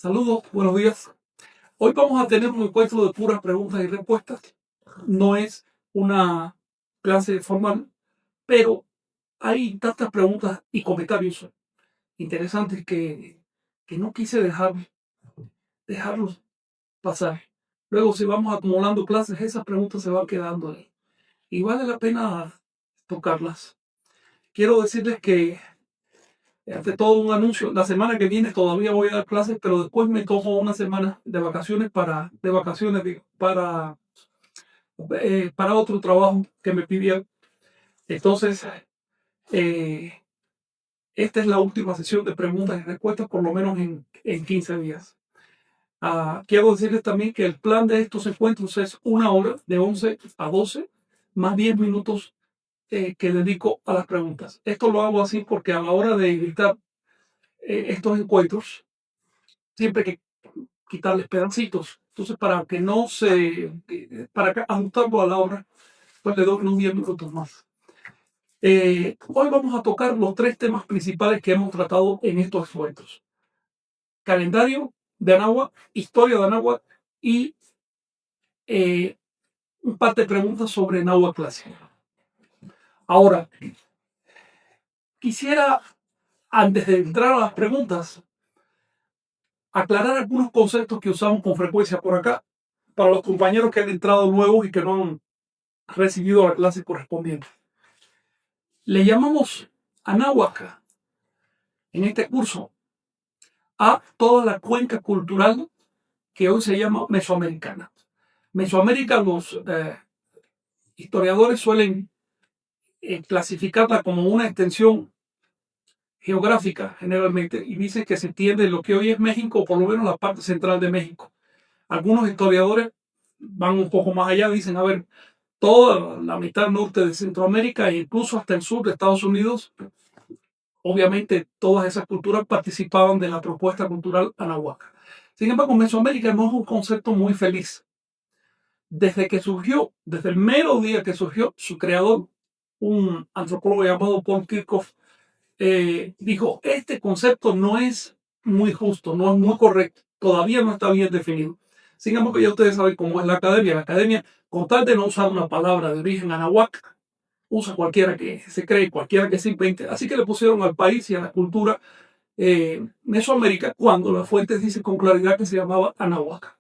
Saludos, buenos días. Hoy vamos a tener un encuentro de puras preguntas y respuestas. No es una clase formal, pero hay tantas preguntas y comentarios interesantes que no quise dejarlos pasar. Luego, si vamos acumulando clases, esas preguntas se van quedando ahí. Y vale la pena tocarlas. Quiero decirles que, ante todo, un anuncio. La semana que viene todavía voy a dar clases, pero después me tomo una semana de vacaciones para otro trabajo que me pidieron. Entonces, eh, esta es la última sesión de preguntas y respuestas, por lo menos en 15 días. Quiero decirles también que el plan de estos encuentros es una hora, de 11 a 12, más 10 minutos que dedico a las preguntas. Esto lo hago así porque a la hora de editar estos encuentros, siempre hay que quitarles pedacitos. Entonces, para ajustarlo a la hora, pues le doy unos 10 minutos más. Hoy vamos a tocar los tres temas principales que hemos tratado en estos encuentros: calendario de Anáhuac, historia de Anáhuac y eh, un par de preguntas sobre Náhuatl clásico. Ahora, quisiera, antes de entrar a las preguntas, aclarar algunos conceptos que usamos con frecuencia por acá para los compañeros que han entrado nuevos y que no han recibido la clase correspondiente. Le llamamos Anáhuac en este curso a toda la cuenca cultural que hoy se llama mesoamericana. Mesoamérica, los historiadores suelen clasificarla como una extensión geográfica generalmente, y dicen que se entiende lo que hoy es México, o por lo menos la parte central de México. Algunos historiadores van un poco más allá, dicen, a ver, toda la mitad norte de Centroamérica e incluso hasta el sur de Estados Unidos. Obviamente todas esas culturas participaban de la propuesta cultural anahuaca. Sin embargo, Mesoamérica no es un concepto muy feliz. Desde el mero día que surgió, su creador, un antropólogo llamado Paul Kirchhoff, dijo: este concepto no es muy justo, no es muy correcto, todavía no está bien definido. Sin embargo, ya ustedes saben cómo es la academia. La academia, con tal de no usar una palabra de origen anahuac, usa cualquiera que se cree, cualquiera que se invente. Así que le pusieron al país y a la cultura Mesoamérica, cuando las fuentes dicen con claridad que se llamaba Anahuac.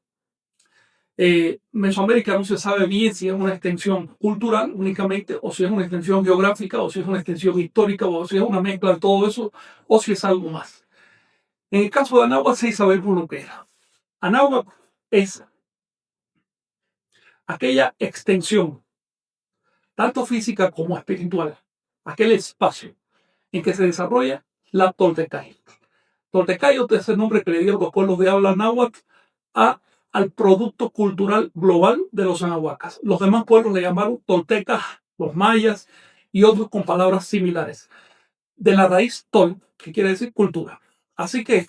Mesoamérica no se sabe bien si es una extensión cultural únicamente, o si es una extensión geográfica, o si es una extensión histórica, o si es una mezcla de todo eso, o si es algo más. En el caso de Anáhuac sí sabemos lo que era. Anáhuac es aquella extensión, tanto física como espiritual, aquel espacio en que se desarrolla la Toltecayo. Toltecayo es el nombre que le dieron los pueblos de habla náhuatl al producto cultural global de los anahuacas. Los demás pueblos le llamaron toltecas, los mayas y otros con palabras similares, de la raíz tol, que quiere decir cultura. Así que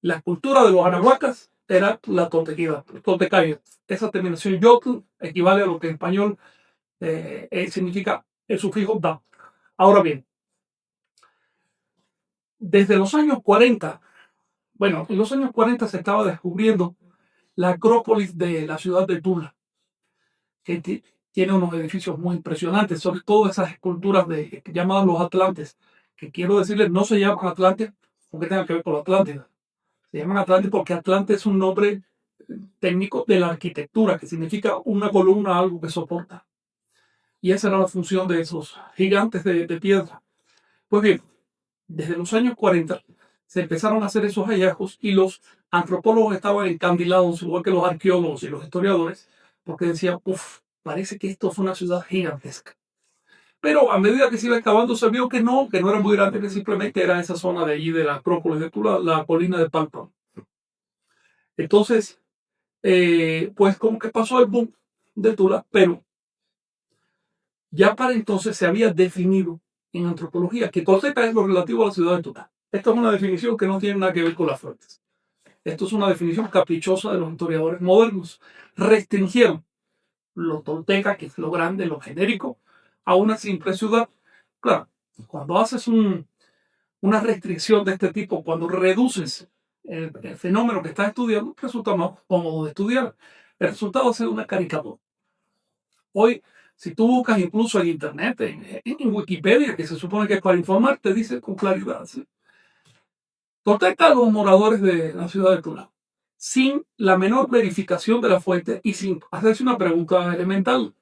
la cultura de los anahuacas era la toltecayo. Esa terminación yotl equivale a lo que en español significa el sufijo da. Ahora bien, desde los años 40, bueno, en los años 40 se estaba descubriendo la acrópolis de la ciudad de Tula, que tiene unos edificios muy impresionantes, sobre todo esas esculturas llamadas los Atlantes, que quiero decirles, no se llaman Atlantes porque tengan que ver con la Atlántida. Se llaman Atlantes porque Atlante es un nombre técnico de la arquitectura, que significa una columna, algo que soporta. Y esa era la función de esos gigantes de piedra. Pues bien, desde los años 40 se empezaron a hacer esos hallazgos y los antropólogos estaban encandilados, igual que los arqueólogos y los historiadores, porque decían: uff, parece que esto fue una ciudad gigantesca. Pero a medida que se iba excavando se vio que no era muy grande, que simplemente era esa zona de allí de la Acrópolis de Tula, la colina de Palpam. Entonces, pues como que pasó el boom de Tula, pero ya para entonces se había definido en antropología que Tolteca es lo relativo a la ciudad de Tula. Esta es una definición que no tiene nada que ver con las fuentes. Esto es una definición caprichosa de los historiadores modernos. Restringieron lo tolteca, que es lo grande, lo genérico, a una simple ciudad. Claro, cuando haces una restricción de este tipo, cuando reduces el fenómeno que estás estudiando resulta más cómodo de estudiar. El resultado es una caricatura. Hoy, si tú buscas incluso en Internet, en Wikipedia, que se supone que es para informar, te dice con claridad. ¿Sí? Protesta a los moradores de la ciudad de Tula, sin la menor verificación de la fuente y sin hacerse una pregunta elemental.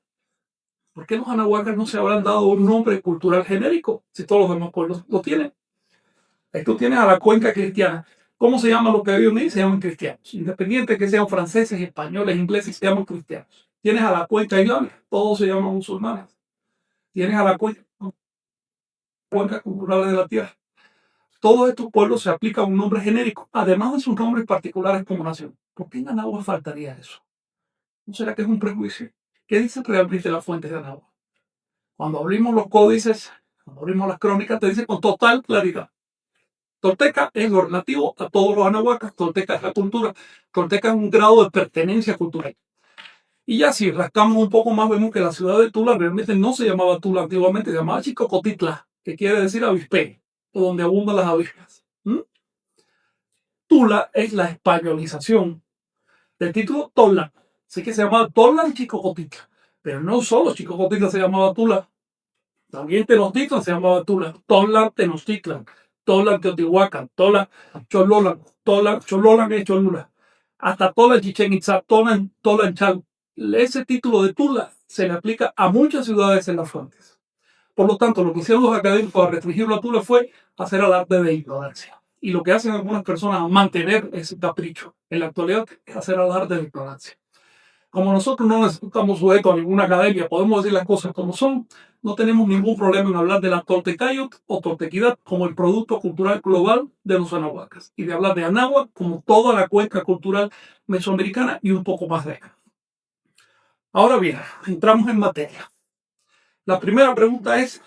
¿Por qué los anahuacas no se habrán dado un nombre cultural genérico si todos los demás pueblos lo tienen? Ahí tú tienes a la cuenca cristiana. ¿Cómo se llaman los que viven ahí? Se llaman cristianos. Independiente que sean franceses, españoles, ingleses, se llaman cristianos. Tienes a la cuenca islámica, todos se llaman musulmanes. Tienes a la cuenca cultural de la tierra. Todos estos pueblos se aplica un nombre genérico, además de sus nombres particulares como nación. ¿Por qué en Anáhuac faltaría eso? ¿No será que es un prejuicio? ¿Qué dicen realmente las fuentes de Anáhuac? Cuando abrimos los códices, cuando abrimos las crónicas, te dice con total claridad. Tolteca es lo relativo a todos los anahuacas, Tolteca es la cultura, Tolteca es un grado de pertenencia cultural. Y ya si rascamos un poco más, vemos que la ciudad de Tula realmente no se llamaba Tula antiguamente, se llamaba Chicocotitla, que quiere decir avispé, o donde abundan las avispas. Tula es la españolización del título Tolan, así que se llamaba Tolan Chicocotitla, pero no solo Chicocotitla se llamaba Tula, también Tenochtitlan se llamaba Tula, Tolan Tenochtitlan, Tolan Teotihuacan, Tolan Chololan, Tolan Chololan es Cholula, hasta Tolan Chichen Itza, Tolan Chal. Ese título de Tula se le aplica a muchas ciudades en las fuentes. Por lo tanto, lo que hicieron los académicos para restringirlo a Tula fue hacer alarde de ignorancia. Y lo que hacen algunas personas a mantener ese capricho en la actualidad es hacer alarde de ignorancia. Como nosotros no estamos sujetos a ninguna academia, podemos decir las cosas como son, no tenemos ningún problema en hablar de la Toltecayot o Toltequidad como el producto cultural global de los anahuacas y de hablar de Anáhuac como toda la cuenca cultural mesoamericana y un poco más de acá. Ahora bien, entramos en materia. La primera pregunta es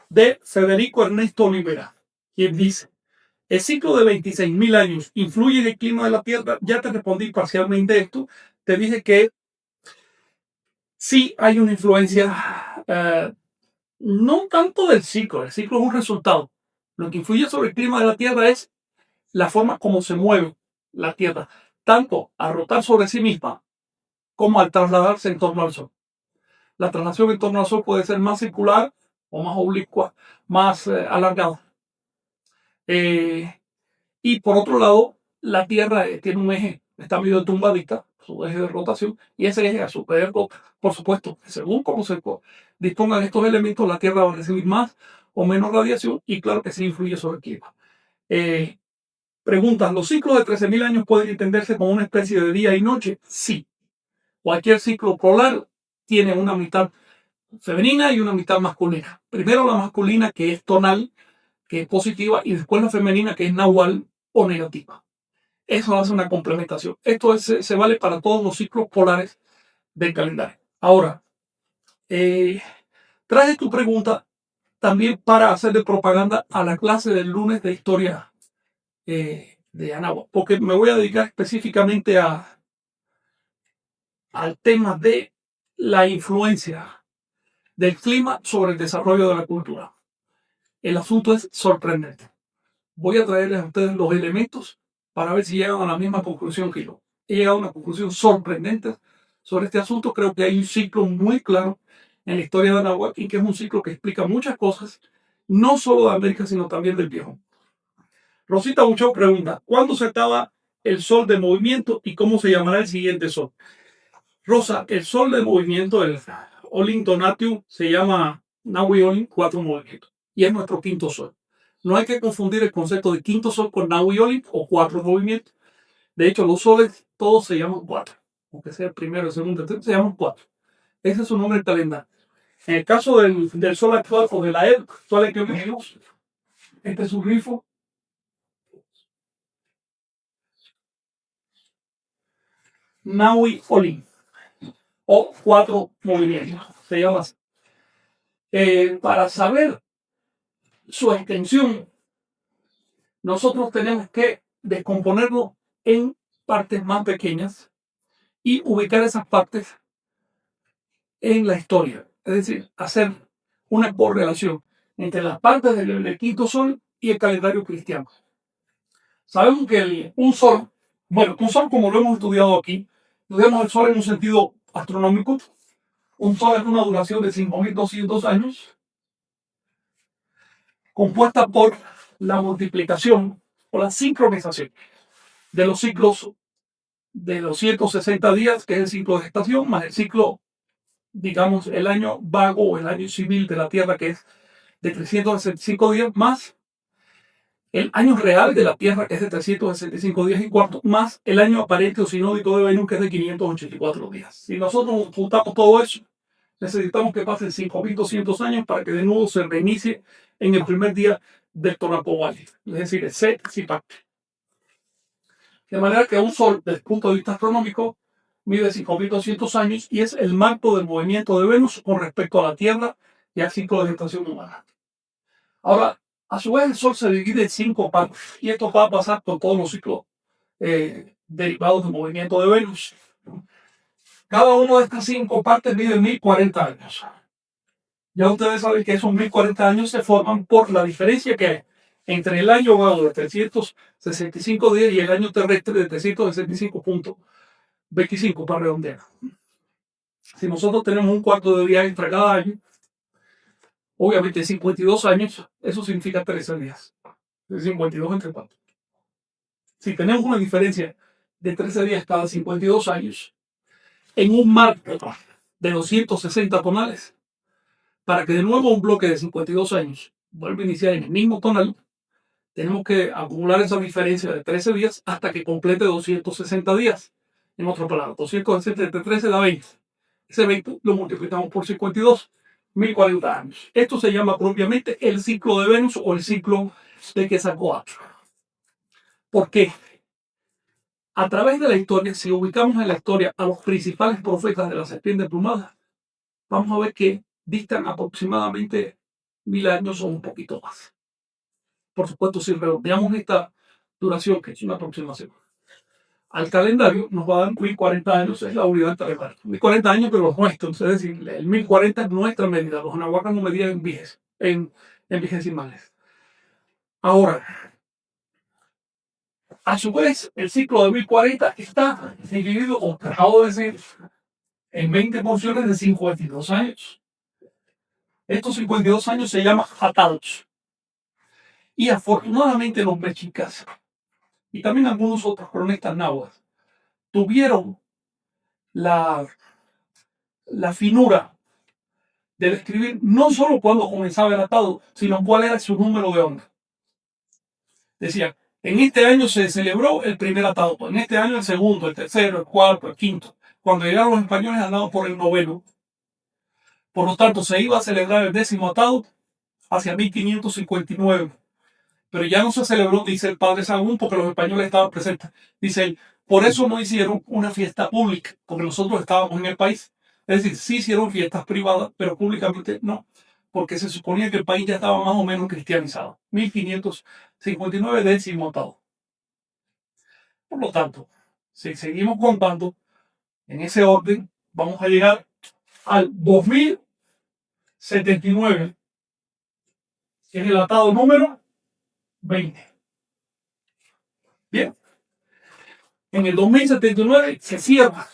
de Federico Ernesto Olivera, quien dice, ¿el ciclo de 26.000 años influye en el clima de la Tierra? Ya te respondí parcialmente esto. Te dije que sí hay una influencia, no tanto del ciclo, el ciclo es un resultado. Lo que influye sobre el clima de la Tierra es la forma como se mueve la Tierra, tanto al rotar sobre sí misma como al trasladarse en torno al Sol. La traslación en torno al Sol puede ser más circular o más oblicua, más alargada. Y por otro lado, la Tierra tiene un eje, está medio tumbadita, su eje de rotación, y ese eje a su vez, por supuesto, según cómo se dispongan estos elementos, la Tierra va a recibir más o menos radiación, y claro que sí influye sobre el clima. Preguntas, ¿los ciclos de 13.000 años pueden entenderse como una especie de día y noche? Sí. Cualquier ciclo polar tiene una mitad femenina y una mitad masculina. Primero la masculina, que es tonal, que es positiva, y después la femenina, que es nahual o negativa. Eso hace una complementación. Esto se vale para todos los ciclos polares del calendario. Ahora, traje tu pregunta también para hacerle propaganda a la clase del lunes de historia de Anáhuac, porque me voy a dedicar específicamente al tema de la influencia del clima sobre el desarrollo de la cultura. El asunto es sorprendente. Voy a traerles a ustedes los elementos para ver si llegan a la misma conclusión que yo. He llegado a una conclusión sorprendente sobre este asunto. Creo que hay un ciclo muy claro en la historia de Anáhuac y que es un ciclo que explica muchas cosas, no solo de América, sino también del viejo. Rosita Buchó pregunta, ¿cuándo se acaba el sol de movimiento y cómo se llamará el siguiente sol? Rosa, el sol de movimiento, el Olin Donatium, se llama Nahui Olin, 4 movimientos, y es nuestro quinto sol. No hay que confundir el concepto de quinto sol con Nahui Olin o 4 movimientos. De hecho, los soles todos se llaman 4, aunque sea el primero, el segundo, el tercero, se llaman 4. Ese es su nombre en calendario. En el caso del sol actual o de la era actual que vivimos, este es su grifo. Nahui Olin o 4 movimientos. Se llama así. Para saber su extensión, nosotros tenemos que descomponerlo en partes más pequeñas y ubicar esas partes en la historia. Es decir, hacer una correlación entre las partes del quinto sol y el calendario cristiano. Sabemos que un sol, bueno, un sol como lo hemos estudiado aquí, estudiamos el sol en un sentido astronómico. Un sol es una duración de 5.200 años, compuesta por la multiplicación o la sincronización de los ciclos de los 160 días, que es el ciclo de estación, más el ciclo, digamos, el año vago o el año civil de la Tierra, que es de 365 días, más el año real de la Tierra, que es de 365 días y cuarto, más el año aparente o sinódico de Venus, que es de 584 días. Si nosotros juntamos todo eso, necesitamos que pasen 5.200 años para que de nuevo se reinicie en el primer día del Tonapovalli, es decir, el Set Zipacte. De manera que un sol, desde el punto de vista astronómico, mide 5.200 años y es el marco del movimiento de Venus con respecto a la Tierra y al ciclo de gestación humana. Ahora, a su vez, el Sol se divide en 5 partes y esto va a pasar con todos los ciclos derivados del movimiento de Venus. Cada una de estas 5 partes mide 1.040 años. Ya ustedes saben que esos 1.040 años se forman por la diferencia que hay entre el año vago de 365 días y el año terrestre de 365.25 para redondear. Si nosotros tenemos un cuarto de día entre cada año, obviamente 52 años, eso significa 13 días. De 52 entre 4. Si tenemos una diferencia de 13 días cada 52 años, en un marco de 260 tonales, para que de nuevo un bloque de 52 años vuelva a iniciar en el mismo tonal, tenemos que acumular esa diferencia de 13 días hasta que complete 260 días. En otras palabras, 260 entre 13 da 20. Ese 20 lo multiplicamos por 52, 1.040 años. Esto se llama propiamente el ciclo de Venus o el ciclo de Quetzalcóatl. ¿Por qué? A través de la historia, si ubicamos en la historia a los principales profetas de la serpiente plumada, vamos a ver que distan aproximadamente 1.000 años o un poquito más. Por supuesto, si redondeamos esta duración, que es una aproximación, al calendario nos va a dar 1.040 años, es la unidad calendario. 1.040 años, pero los nuestros, es decir, el 1.040 es nuestra medida. Los anahuacas no medían en vigesimales. Ahora, a su vez, el ciclo de 1.040 está dividido, o acabo de decir, en 20 porciones de 52 años. Estos 52 años se llaman Hatados. Y afortunadamente los mexicas, y también algunos otros cronistas náhuatl, tuvieron la finura de describir no solo cuándo comenzaba el atado, sino cuál era su número de onda. Decía, en este año se celebró el primer atado, en este año el segundo, el tercero, el cuarto, el quinto. Cuando llegaron los españoles andaban por el noveno. Por lo tanto, se iba a celebrar el 10º atado hacia 1559. Pero ya no se celebró, dice el padre Sagún, porque los españoles estaban presentes. Dice él, por eso no hicieron una fiesta pública, porque nosotros estábamos en el país. Es decir, sí hicieron fiestas privadas, pero públicamente no, porque se suponía que el país ya estaba más o menos cristianizado. 1559, 10º atado. Por lo tanto, si seguimos contando en ese orden, vamos a llegar al 2079, que es el atado número 20. Bien, en el 2079 se cierra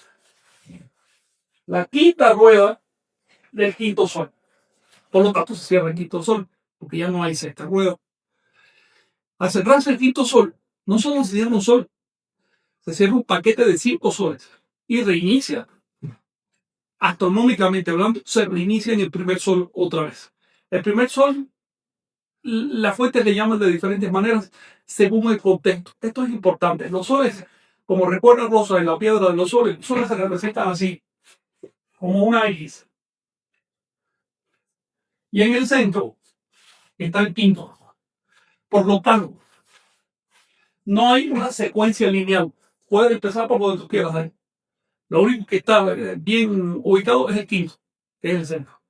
la quinta rueda del quinto sol. Por lo tanto, se cierra el quinto sol, porque ya no hay sexta rueda. Al cerrarse el quinto sol, no solo se cierra un sol, se cierra un paquete de 5 soles y reinicia. Astronómicamente hablando, se reinicia en el primer sol otra vez. El primer sol, las fuentes le llaman de diferentes maneras según el contexto. Esto es importante. Los soles, como recuerda Rosa en la piedra de los soles se representan así, como una X. Y en el centro está el quinto. Por lo tanto, no hay una secuencia lineal. Puedes empezar por donde tú quieras. Lo único que está bien ubicado es el quinto, que es el centro.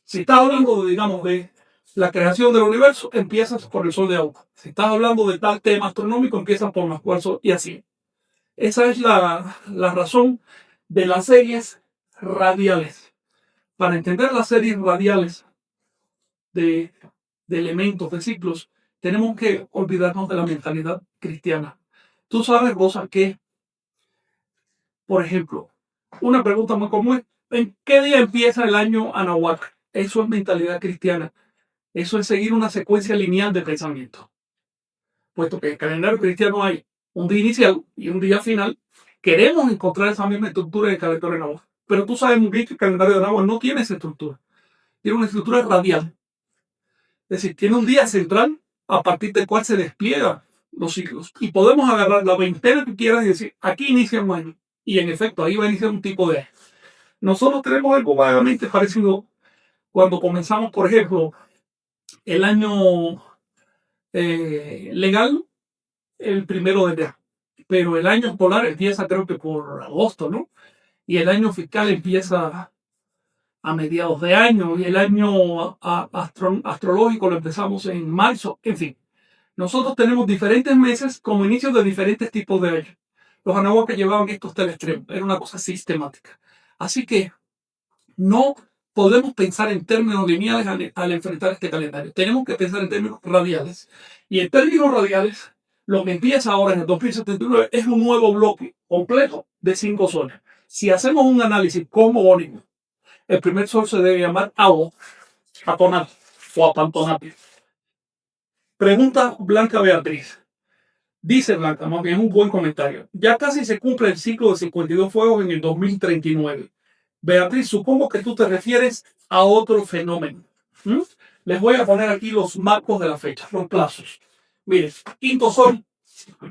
Si estás hablando, digamos, de la creación del universo, empiezas por el sol de agua. Si estás hablando de tal tema astronómico, empiezas por más cuarzo y así. Esa es la razón de las series radiales. Para entender las series radiales de elementos, de ciclos, tenemos que olvidarnos de la mentalidad cristiana. Tú sabes, Rosa, que, por ejemplo, una pregunta muy común es, ¿en qué día empieza el año Anahuac? Eso es mentalidad cristiana. Eso es seguir una secuencia lineal de pensamiento. Puesto que en el calendario cristiano hay un día inicial y un día final, queremos encontrar esa misma estructura en el calendario de Anahuac. Pero tú sabes muy bien que el calendario de Anahuac no tiene esa estructura. Tiene una estructura radial. Es decir, tiene un día central a partir del cual se despliegan los ciclos. Y podemos agarrar la veintena que quieras y decir, aquí inicia un año. Y en efecto, ahí va a iniciar un tipo de año. Nosotros tenemos algo vagamente parecido cuando comenzamos, por ejemplo, el año legal, el 1 de enero. Pero el año escolar empieza creo que por agosto, ¿no? Y el año fiscal empieza a mediados de año. Y el año astrológico lo empezamos en marzo. En fin, nosotros tenemos diferentes meses como inicios de diferentes tipos de años. Los anahuacas llevaban esto hasta el extremo. Era una cosa sistemática. Así que no podemos pensar en términos lineales al enfrentar este calendario. Tenemos que pensar en términos radiales. Y en términos radiales, lo que empieza ahora en el 2079 es un nuevo bloque completo de 5 soles. Si hacemos un análisis cosmogónico, el primer sol se debe llamar Ao, Atonati o Apantonati. Pregunta Blanca Beatriz. Dice Blanca, más bien es un buen comentario. Ya casi se cumple el ciclo de 52 fuegos en el 2039. Beatriz, supongo que tú te refieres a otro fenómeno. Les voy a poner aquí los marcos de la fecha, los plazos. Miren, quinto sol,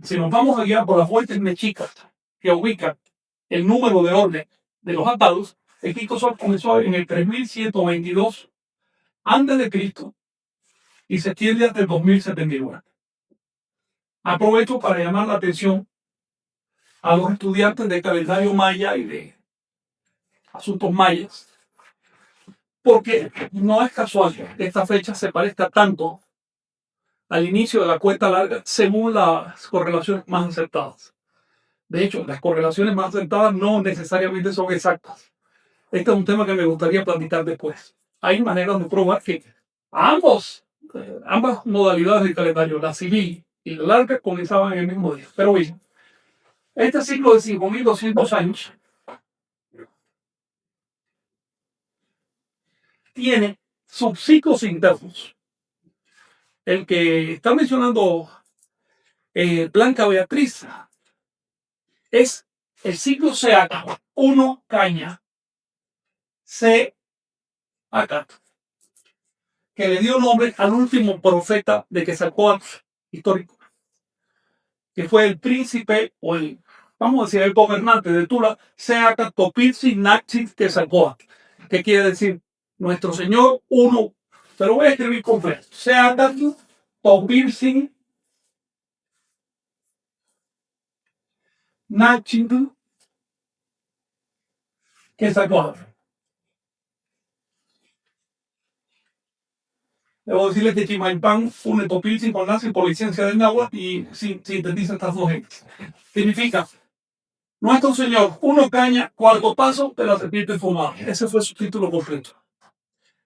si nos vamos a guiar por las fuentes mexicas que ubican el número de orden de los atados, el quinto sol comenzó en el 3122 antes de Cristo y se extiende hasta el 2079. Aprovecho para llamar la atención a los estudiantes de calendario maya y de asuntos mayas, porque no es casual que esta fecha se parezca tanto al inicio de la cuenta larga según las correlaciones más acertadas. De hecho, las correlaciones más acertadas no necesariamente son exactas. Este es un tema que me gustaría platicar después. Hay maneras de probar que ambas modalidades del calendario, la civil y la larga, comenzaban en el mismo día. Pero bien, este ciclo de 5200 años tiene subciclos internos. El que está mencionando Blanca Beatriz es el ciclo Seacat, 1 caña, Seacat, que le dio nombre al último profeta de Quetzalcóatl histórico, que fue el príncipe o vamos a decir, el gobernante de Tula, Seacat Topilzi Naxit Quetzalcóatl, que quiere decir nuestro Señor uno. Te lo voy a escribir completo. Seacat Topilzi Naxit Quetzalcóatl. Debo decirle que Chimalpán une Topilzi con Nazi por licencia del náhuatl y sintetiza estas dos gentes. Significa nuestro Señor, uno caña, cuarto paso de la serpiente fumada. Ese fue su título completo.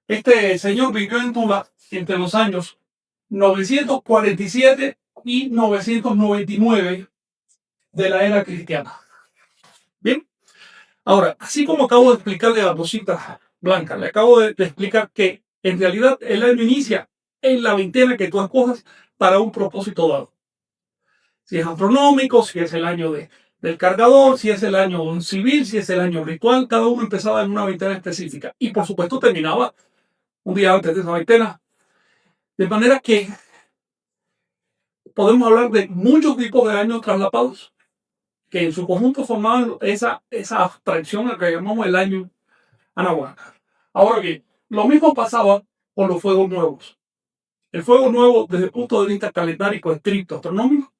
Este señor vivió en Tula entre los años 947 y 999 de la era cristiana. Bien, ahora, así como acabo de explicarle a la Rosita Blanca, le acabo de explicar que en realidad el año inicia en la veintena que tú escojas para un propósito dado. Si es astronómico, si es el año del cargador, si es el año civil, si es el año ritual, cada uno empezaba en una veintena específica. Y por supuesto terminaba un día antes de esa veintena. De manera que podemos hablar de muchos tipos de años traslapados que en su conjunto formaban esa abstracción a que llamamos el año Anahuac. Ahora bien, lo mismo pasaba con los fuegos nuevos. El fuego nuevo, desde el punto de vista calendárico estricto astronómico,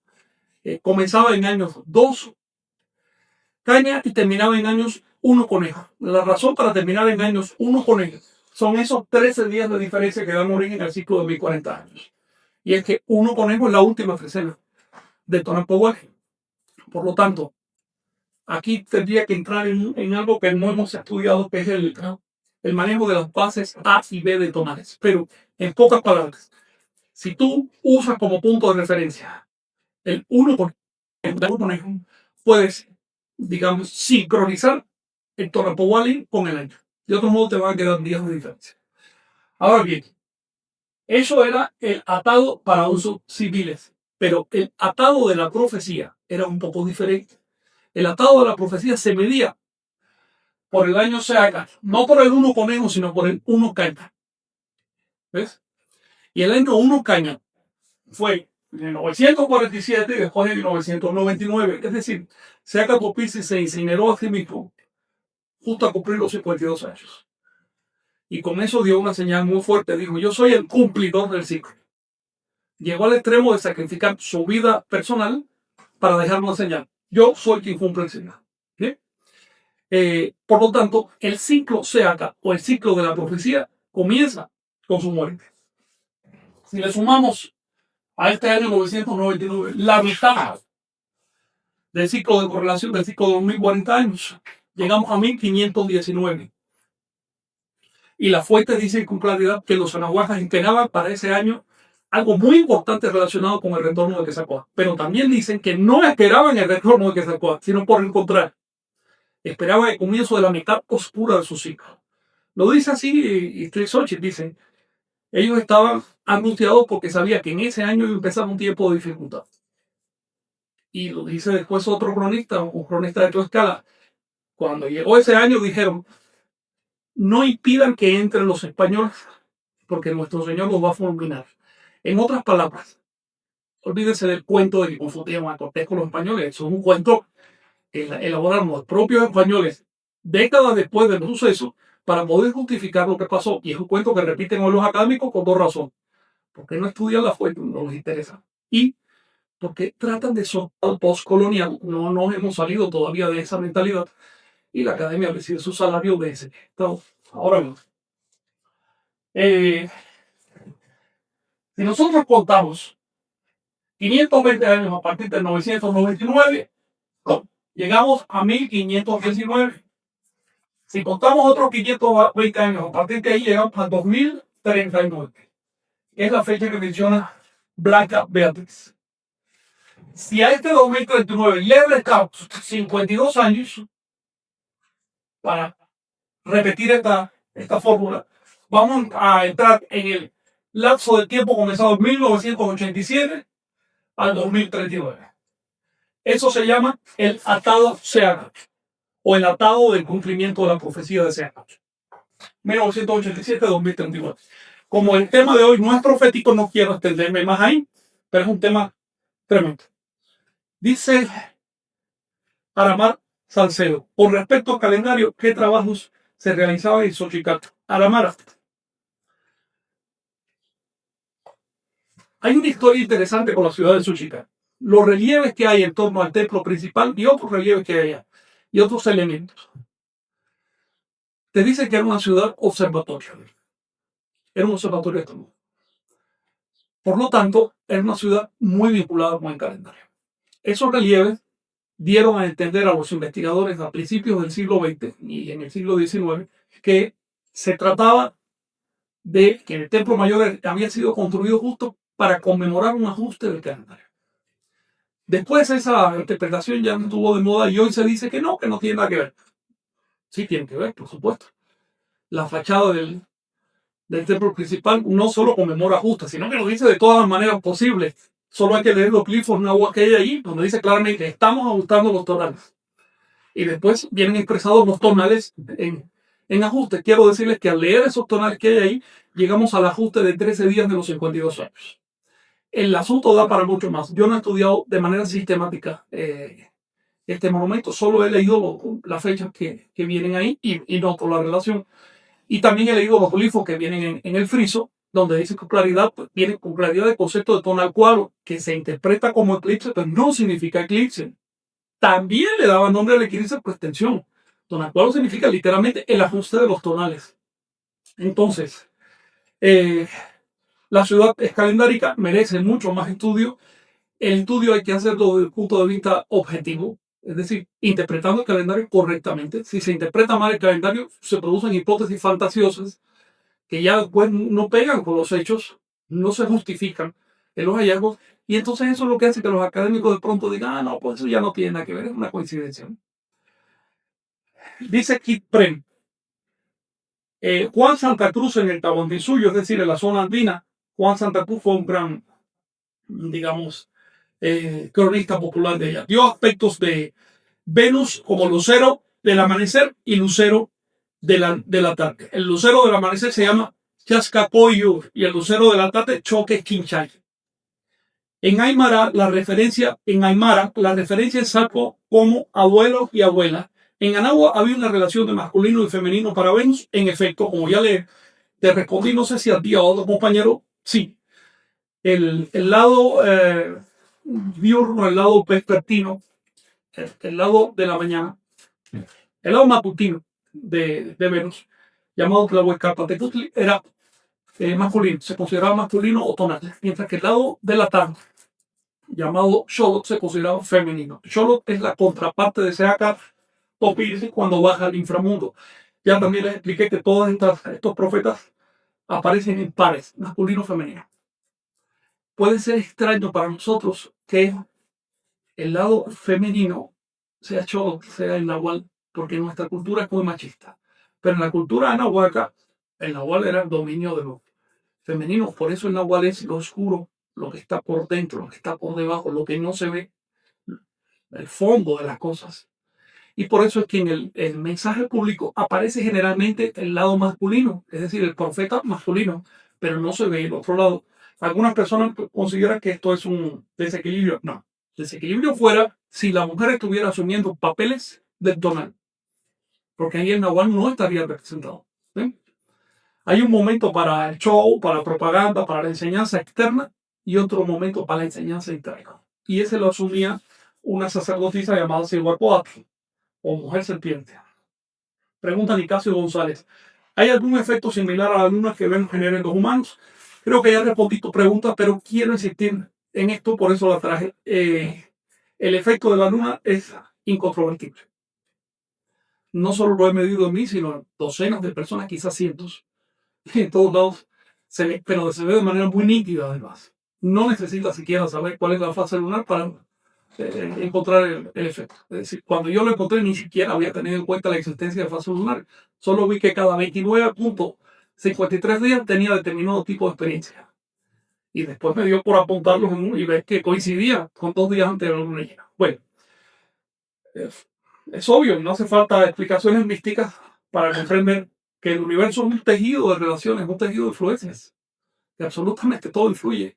comenzaba en años 2 caña y terminaba en años 1 conejo. La razón para terminar en años 1 conejo son esos 13 días de diferencia que dan origen al ciclo de 1040 años. Y es que 1 conejo es la última trecena del Tonapohuaje. Por lo tanto, aquí tendría que entrar en algo que no hemos estudiado, que es el manejo de las bases A y B de tonales. Pero, en pocas palabras, Si tú usas como punto de referencia el 1%, puedes, digamos, sincronizar el Tonapo con el año. De otro modo te van a quedar días de diferencia. Ahora bien, eso era el atado para usos civiles, pero el atado de la profecía era un poco diferente. El atado de la profecía se medía por el año Seaca, no por el 1 conejo, sino por el 1 caña. ¿Ves? Y el año 1 caña fue en 1947 y después en 1999. Es decir, Seaca Topici se incineró a sí mismo justo a cumplir los 52 años. Y con eso dio una señal muy fuerte. Dijo, yo soy el cumplidor del ciclo. Llegó al extremo de sacrificar su vida personal para dejarnos una señal. Yo soy quien cumple el ciclo. ¿Sí? Por lo tanto, el ciclo Seaca o el ciclo de la profecía comienza con su muerte. Si le sumamos a este año 999 la mitad del ciclo de correlación del ciclo de 2040 años, llegamos a 1519. Y la fuente dice con claridad que los anahuacas esperaban para ese año algo muy importante relacionado con el retorno de Quetzalcóatl. Pero también dicen que no esperaban el retorno de Quetzalcóatl, sino por el contrario, esperaban el comienzo de la mitad oscura de su ciclo. Lo dice así y Xochitl dice, ellos estaban angustiados porque sabían que en ese año iba a empezar un tiempo de dificultad. Y lo dice después otro cronista, un cronista de tu escala. Cuando llegó ese año dijeron, no impidan que entren los españoles porque nuestro Señor los va a fulminar. En otras palabras, olvídense del cuento de que confundían a Cortés con los españoles. Eso es un cuento que elaboraron los propios españoles décadas después del suceso para poder justificar lo que pasó. Y es un cuento que repiten hoy los académicos con dos razones. Porque no estudian la fuente, no les interesa. Y porque tratan de soltar postcolonial. No nos hemos salido todavía de esa mentalidad. Y la academia recibe su salario de ese. Ahora bien, si nosotros contamos 520 años a partir del 999, llegamos a 1519. Si contamos otros 520 años a partir de ahí, llegamos a 2039. Es la fecha que menciona Blanca Beatriz. Si a este 2039 le restamos 52 años para repetir esta fórmula, vamos a entrar en el lapso de tiempo comenzado en 1987 al 2039. Eso se llama el atado Seaca o el atado del cumplimiento de la profecía de Seaca. 1987-2039. Como el tema de hoy no es profético, no quiero extenderme más ahí, pero es un tema tremendo. Dice Aramar Salcedo, con respecto al calendario, ¿qué trabajos se realizaban en Xochicalco? Aramara, hay una historia interesante con la ciudad de Xochicalco. Los relieves que hay en torno al templo principal y otros relieves que hay allá, y otros elementos. Te dice que era una ciudad observatorio. Era un observatorio astronómico. Por lo tanto, era una ciudad muy vinculada con el calendario. Esos relieves dieron a entender a los investigadores a principios del siglo XX y en el siglo XIX que se trataba de que el templo mayor había sido construido justo para conmemorar un ajuste del calendario. Después esa interpretación ya no estuvo de moda y hoy se dice que no tiene nada que ver. Sí tiene que ver, por supuesto. La fachada del templo principal no solo conmemora ajustes, sino que lo dice de todas las maneras posibles. Solo hay que leer los glifos que hay ahí, donde dice claramente que estamos ajustando los tonales. Y después vienen expresados los tonales en ajuste. Quiero decirles que al leer esos tonales que hay ahí, llegamos al ajuste de 13 días de los 52 años. El asunto da para mucho más. Yo no he estudiado de manera sistemática este monumento, solo he leído las fechas que vienen ahí y noto la relación. Y también he leído los glifos que vienen en el friso, donde dice con claridad, pues, viene con claridad el concepto de tonal cuadro, que se interpreta como eclipse, pero no significa eclipse. También le daba nombre al eclipse por extensión. Tonal cuadro significa literalmente el ajuste de los tonales. Entonces, la ciudad escalendárica merece mucho más estudio. El estudio hay que hacerlo desde el punto de vista objetivo, es decir, interpretando el calendario correctamente. Si se interpreta mal el calendario, se producen hipótesis fantasiosas que ya después no pegan con los hechos, no se justifican en los hallazgos, y entonces eso es lo que hace que los académicos de pronto digan, ah, no, pues eso ya no tiene nada que ver, es una coincidencia. Dice Kit Prem, Juan Santa Cruz en el Tahuantinsuyo, es decir, en la zona andina. Juan Santa Cruz fue un gran, digamos, cronista popular de ella. Dio aspectos de Venus como lucero del amanecer y lucero de la tarde. El lucero del amanecer se llama Chascacoyur y el lucero de la tarde Choque Quinchay. En Aymara la referencia es saco como abuelo y abuela. En Anagua había una relación de masculino y femenino para Venus. En efecto, como ya te respondí, no sé si a ti o a otro compañero, sí. El lado diurno, el lado vespertino, el lado de la mañana, el lado matutino de Venus, llamado Tlahuelcatepetl, era masculino, se consideraba masculino o tonal, mientras que el lado de la tarde, llamado Xolotl, se consideraba femenino. Xolotl es la contraparte de Seacat Topilzi cuando baja al inframundo. Ya también les expliqué que todos estos profetas aparecen en pares, masculino y femenino. Puede ser extraño para nosotros que el lado femenino sea Xolotl, sea el Nahual, porque nuestra cultura es muy machista. Pero en la cultura anahuaca, el Nahual era el dominio de los femeninos. Por eso el Nahual es lo oscuro, lo que está por dentro, lo que está por debajo, lo que no se ve, el fondo de las cosas. Y por eso es que en el mensaje público aparece generalmente el lado masculino, es decir, el profeta masculino, pero no se ve el otro lado. Algunas personas consideran que esto es un desequilibrio. No, desequilibrio fuera si la mujer estuviera asumiendo papeles del tonal, porque ahí el Nahual no estaría representado. ¿Sí? Hay un momento para el show, para la propaganda, para la enseñanza externa y otro momento para la enseñanza interna. Y ese lo asumía una sacerdotisa llamada Silhuacoatl o mujer serpiente. Pregunta Nicasio González. ¿Hay algún efecto similar a la luna que Venus genera en los humanos? Creo que ya respondí tu pregunta, pero quiero insistir en esto, por eso la traje. El efecto de la luna es incontrovertible. No solo lo he medido en mí, sino en docenas de personas, quizás cientos. En todos lados se ve, pero se ve de manera muy nítida además. No necesita siquiera saber cuál es la fase lunar para encontrar el efecto. Es decir, cuando yo lo encontré ni siquiera había tenido en cuenta la existencia de fase lunar. Solo vi que cada 29.53 días tenía determinado tipo de experiencia. Y después me dio por apuntarlos en uno y ver que coincidía con 2 días antes de la luna llena. Bueno, es obvio, no hace falta explicaciones místicas para comprender que el universo es un tejido de relaciones, un tejido de influencias, que absolutamente todo influye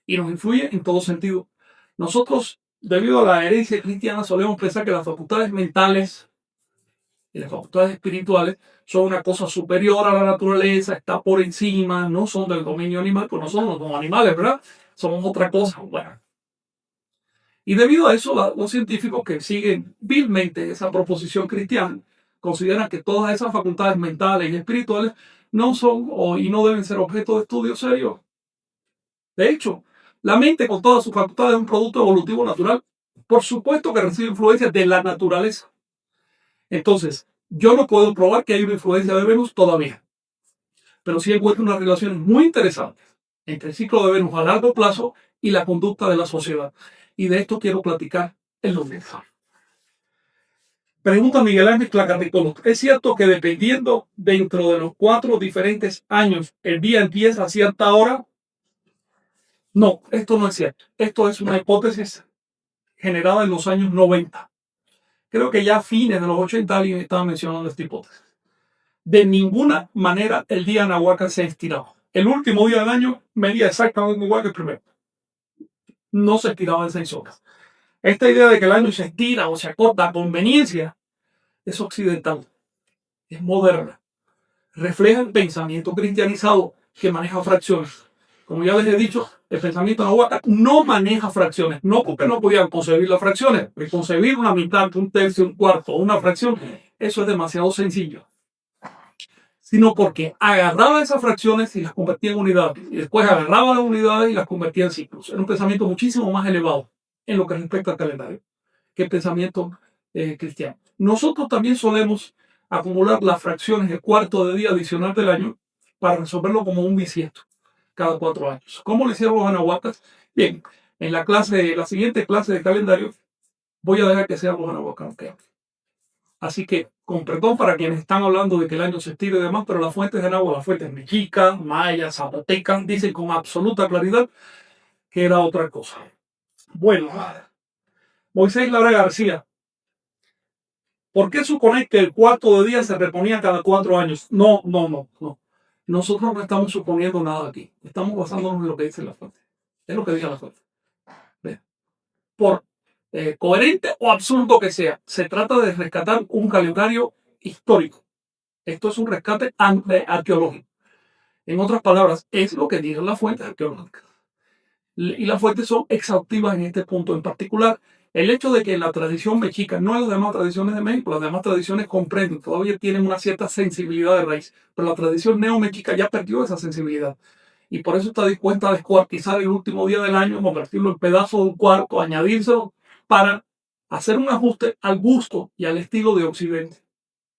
y nos influye en todo sentido. Nosotros, debido a la herencia cristiana, solemos pensar que las facultades mentales y las facultades espirituales son una cosa superior a la naturaleza, está por encima, no son del dominio animal, pues no somos como animales, ¿verdad? Somos otra cosa. Bueno. Y debido a eso, los científicos que siguen vilmente esa proposición cristiana consideran que todas esas facultades mentales y espirituales no son y no deben ser objeto de estudio serio. De hecho, la mente con todas sus facultades es un producto evolutivo natural. Por supuesto que recibe influencias de la naturaleza. Entonces, yo no puedo probar que hay una influencia de Venus todavía. Pero sí encuentro unas relaciones muy interesantes entre el ciclo de Venus a largo plazo y la conducta de la sociedad. Y de esto quiero platicar el lunes. Pregunta Miguel Ángel Clacarricolot. ¿Es cierto que dependiendo dentro de los 4 diferentes años el día empieza a cierta hora? No, esto no es cierto. Esto es una hipótesis generada en los años 90. Creo que ya a fines de los 80 alguien estaba mencionando esta hipótesis. De ninguna manera el día Nahuaca se estiraba. El último día del año medía exactamente igual que el primero. No se estiraba en 6 horas. Esta idea de que el año se estira o se acorta a conveniencia es occidental, es moderna. Refleja el pensamiento cristianizado que maneja fracciones. Como ya les he dicho, el pensamiento nahuatl no maneja fracciones. No porque no podían concebir las fracciones, porque concebir una mitad, un tercio, un cuarto, una fracción, eso es demasiado sencillo. Sino porque agarraba esas fracciones y las convertía en unidades. Y después agarraba las unidades y las convertía en ciclos. Era un pensamiento muchísimo más elevado en lo que respecta al calendario que el pensamiento cristiano. Nosotros también solemos acumular las fracciones de cuarto de día adicional del año para resolverlo como un bisiesto. cada 4 años. ¿Cómo lo hicieron los anahuacas? Bien, en la siguiente clase de calendario, voy a dejar que sean los anahuacas. ¿Ok? Así que, con perdón para quienes están hablando de que el año se estira y demás, pero las fuentes de Anáhuac, las fuentes mexicas, mayas, zapotecas, dicen con absoluta claridad que era otra cosa. Bueno, Moisés Lara García, ¿por qué suponer que el cuarto de día se reponía cada 4 años? No, no, no, no. Nosotros no estamos suponiendo nada aquí. Estamos basándonos en lo que dice la fuente. Es lo que dice la fuente. ¿Ve? Por coherente o absurdo que sea, se trata de rescatar un calendario histórico. Esto es un rescate arqueológico. En otras palabras, es lo que dicen las fuentes arqueológicas. Y las fuentes son exhaustivas en este punto en particular. El hecho de que la tradición mexica, no las demás tradiciones de México, las demás tradiciones comprenden, todavía tienen una cierta sensibilidad de raíz, pero la tradición neomexica ya perdió esa sensibilidad. Y por eso está dispuesta a descuartizar el último día del año, convertirlo en pedazo de un cuarto, añadírselo para hacer un ajuste al gusto y al estilo de Occidente.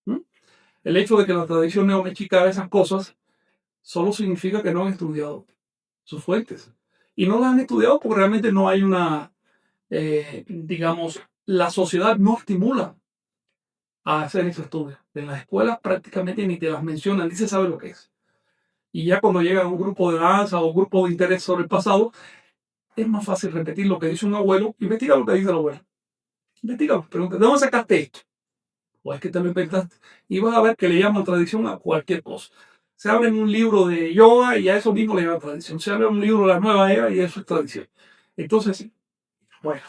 ¿Mm? El hecho de que la tradición neomexica haga esas cosas solo significa que no han estudiado sus fuentes. Y no las han estudiado porque realmente no hay una, digamos, la sociedad no estimula a hacer ese estudio. En las escuelas prácticamente ni te las mencionan, ni se sabe lo que es. Y ya cuando llega un grupo de danza o un grupo de interés sobre el pasado, es más fácil repetir lo que dice un abuelo. Investiga lo que dice el abuelo. Investiga, pregunta, ¿de dónde sacaste esto? ¿O es que te lo inventaste? Y vas a ver que le llaman tradición a cualquier cosa. Se abre un libro de yoga y a eso mismo le llaman tradición. Se abre un libro de la nueva era y eso es tradición. Entonces, bueno.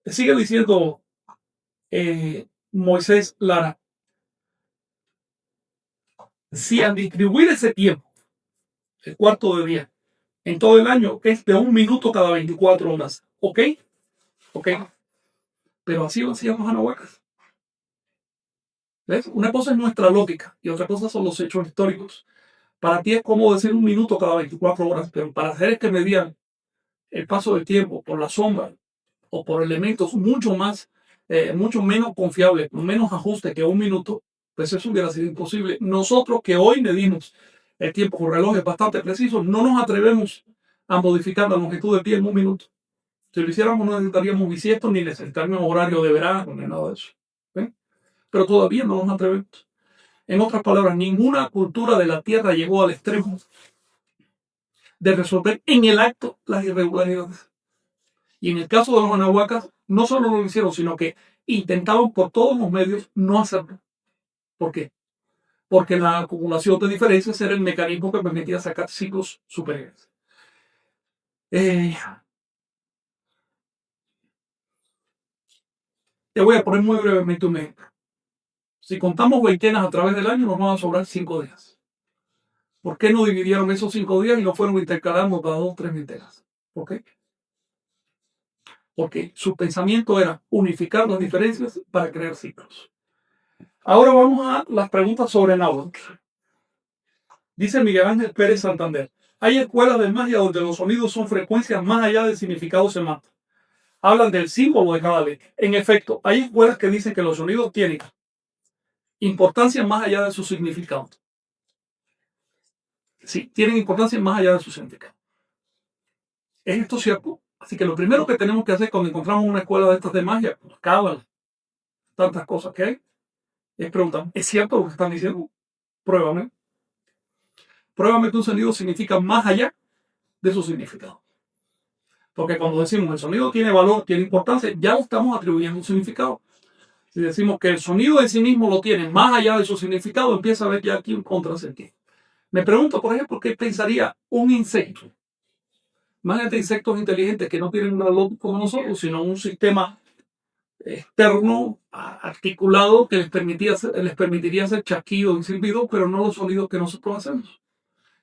Sigue diciendo Moisés Lara. Si al distribuir ese tiempo, el cuarto de día, en todo el año, es de 1 minuto cada 24 horas. ¿Ok? ¿Ok? Pero así lo hacían los anahuacas. ¿Ves? Una cosa es nuestra lógica y otra cosa son los hechos históricos. Para ti es como decir 1 minuto cada 24 horas, pero para seres que medían el paso del tiempo por la sombra o por elementos mucho menos confiables, con menos ajuste que 1 minuto, pues eso hubiera sido imposible. Nosotros que hoy medimos el tiempo con relojes bastante precisos, no nos atrevemos a modificar la longitud del día en 1 minuto. Si lo hiciéramos no necesitaríamos bisiestos ni necesitaríamos horario de verano ni nada de eso. ¿Ven? Pero todavía no nos atrevemos. En otras palabras, ninguna cultura de la Tierra llegó al extremo de resolver en el acto las irregularidades. Y en el caso de los anahuacas, no solo lo hicieron, sino que intentaban por todos los medios no hacerlo. ¿Por qué? Porque la acumulación de diferencias era el mecanismo que permitía sacar ciclos superiores. Te voy a poner muy brevemente un ejemplo. Si contamos veintenas a través del año, nos van a sobrar 5 días. ¿Por qué no dividieron esos 5 días y no fueron intercalando cada 2 o 3 veintenas? ¿Por qué? Porque su pensamiento era unificar las diferencias para crear ciclos. Ahora vamos a las preguntas sobre náhuatl. Dice Miguel Ángel Pérez Santander. Hay escuelas de magia donde los sonidos son frecuencias más allá del significado semántico. Hablan del símbolo de cada letra. En efecto, hay escuelas que dicen que los sonidos tienen importancia más allá de su significado. Sí, tienen importancia más allá de su significado. ¿Es esto cierto? Así que lo primero que tenemos que hacer cuando encontramos una escuela de estas de magia, cábala, tantas cosas que hay, es preguntar, ¿es cierto lo que están diciendo? Pruébame. Pruébame que un sonido significa más allá de su significado. Porque cuando decimos el sonido tiene valor, tiene importancia, ya lo estamos atribuyendo un significado. Si decimos que el sonido en sí mismo lo tiene más allá de su significado, empieza a ver ya aquí un contrasentido. Me pregunto, por ejemplo, ¿qué pensaría un insecto? Imagínate insectos inteligentes que no tienen una lógica como nosotros, sino un sistema externo, articulado, que les permitiría hacer chasquidos y silbidos, pero no los sonidos que nosotros hacemos.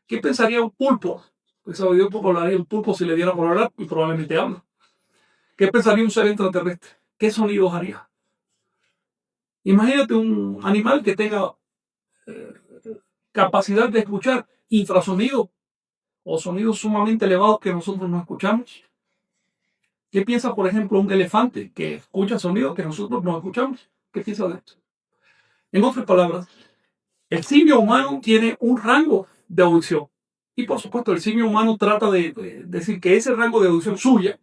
¿Qué pensaría un pulpo? Pues sabido poco hablaría un pulpo si le diera por hablar y probablemente habla. ¿Qué pensaría un ser extraterrestre? ¿Qué sonidos haría? Imagínate un animal que tenga eh, capacidad de escuchar infrasonidos o sonidos sumamente elevados que nosotros no escuchamos. ¿Qué piensa, por ejemplo, un elefante que escucha sonidos que nosotros no escuchamos? ¿Qué piensa de esto? En otras palabras, El simio humano tiene un rango de audición. Y por supuesto, el simio humano trata de decir que ese rango de audición suya,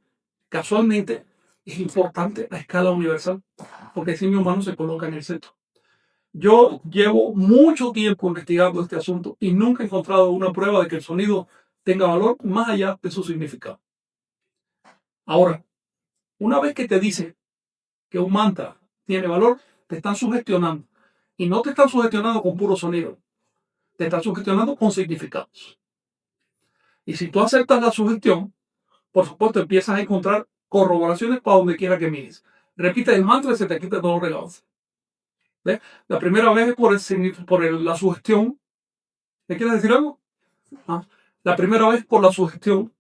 casualmente, es importante a escala universal, porque el simio humano se coloca en el centro. Yo llevo mucho tiempo investigando este asunto y nunca he encontrado una prueba de que el sonido tenga valor más allá de su significado. Ahora, una vez que te dice que un mantra tiene valor, te están sugestionando. Y no te están sugestionando con puro sonido, te están sugestionando con significados. Y si tú aceptas la sugestión, por supuesto empiezas a encontrar corroboraciones para donde quiera que mires. Repite el mantra y se te quita todo regalo. ¿Ves? La primera vez es la sugestión. ¿Me quieres decir algo? ¿Ah? La primera vez por la sugestión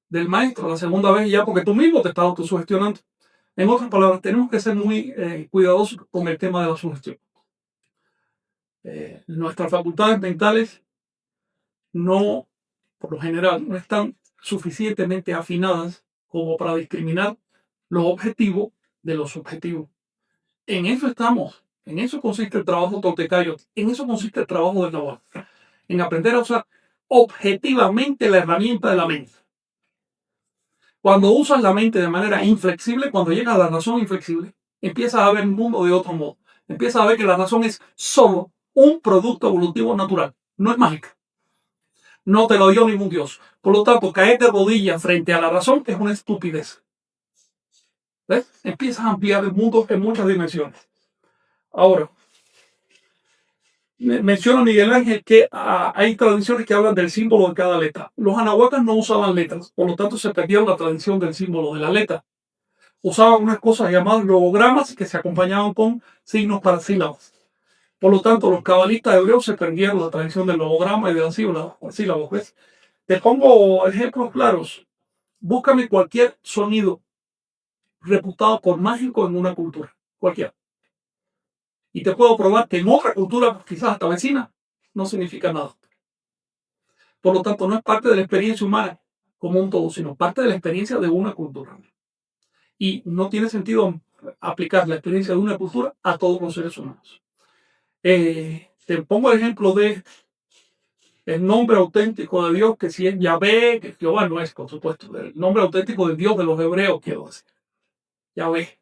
del maestro, la segunda vez ya porque tú mismo te estás autosugestionando. En otras palabras, tenemos que ser muy cuidadosos con el tema de la sugestión. Nuestras facultades mentales no, por lo general, no están suficientemente afinadas como para discriminar lo objetivo de lo subjetivo. En eso estamos, en eso consiste el trabajo toltecayo, en eso consiste el trabajo del Nahuatl, en aprender a usar objetivamente la herramienta de la mente. Cuando usas la mente de manera inflexible, cuando llegas a la razón inflexible, empiezas a ver el mundo de otro modo. Empiezas a ver que la razón es solo un producto evolutivo natural, no es mágica. No te lo dio ningún dios. Por lo tanto, caer de rodillas frente a la razón es una estupidez. ¿Ves? Empiezas a ampliar el mundo en muchas dimensiones. Ahora, menciona Miguel Ángel que hay tradiciones que hablan del símbolo de cada letra. Los anahuacas no usaban letras, por lo tanto se perdió la tradición del símbolo de la letra. Usaban unas cosas llamadas logogramas que se acompañaban con signos para sílabas. Por lo tanto, los cabalistas hebreos se perdieron la tradición del logograma y de las sílabas. ¿Ves? Te pongo ejemplos claros. Búscame cualquier sonido reputado por mágico en una cultura, cualquiera. Y te puedo probar que en otra cultura, quizás hasta vecina, no significa nada. Por lo tanto, no es parte de la experiencia humana como un todo, sino parte de la experiencia de una cultura. Y no tiene sentido aplicar la experiencia de una cultura a todos los seres humanos. Te pongo el ejemplo de el nombre auténtico de Dios, que si es Yahvé, que Jehová no es, por supuesto, el nombre auténtico del Dios de los hebreos, quiero decir. Yahvé.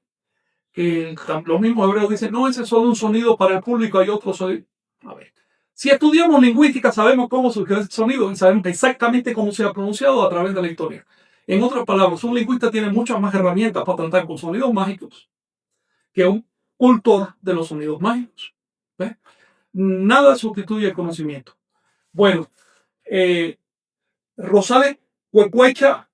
Que los mismos hebreos dicen, no, ese es solo un sonido para el público, hay otro sonido. A ver, si estudiamos lingüística, sabemos cómo surgió ese sonido y sabemos exactamente cómo se ha pronunciado a través de la historia. En otras palabras, un lingüista tiene muchas más herramientas para tratar con sonidos mágicos que un cultor de los sonidos mágicos. ¿Ves? Nada sustituye el conocimiento. Bueno, Rosales Huecuecha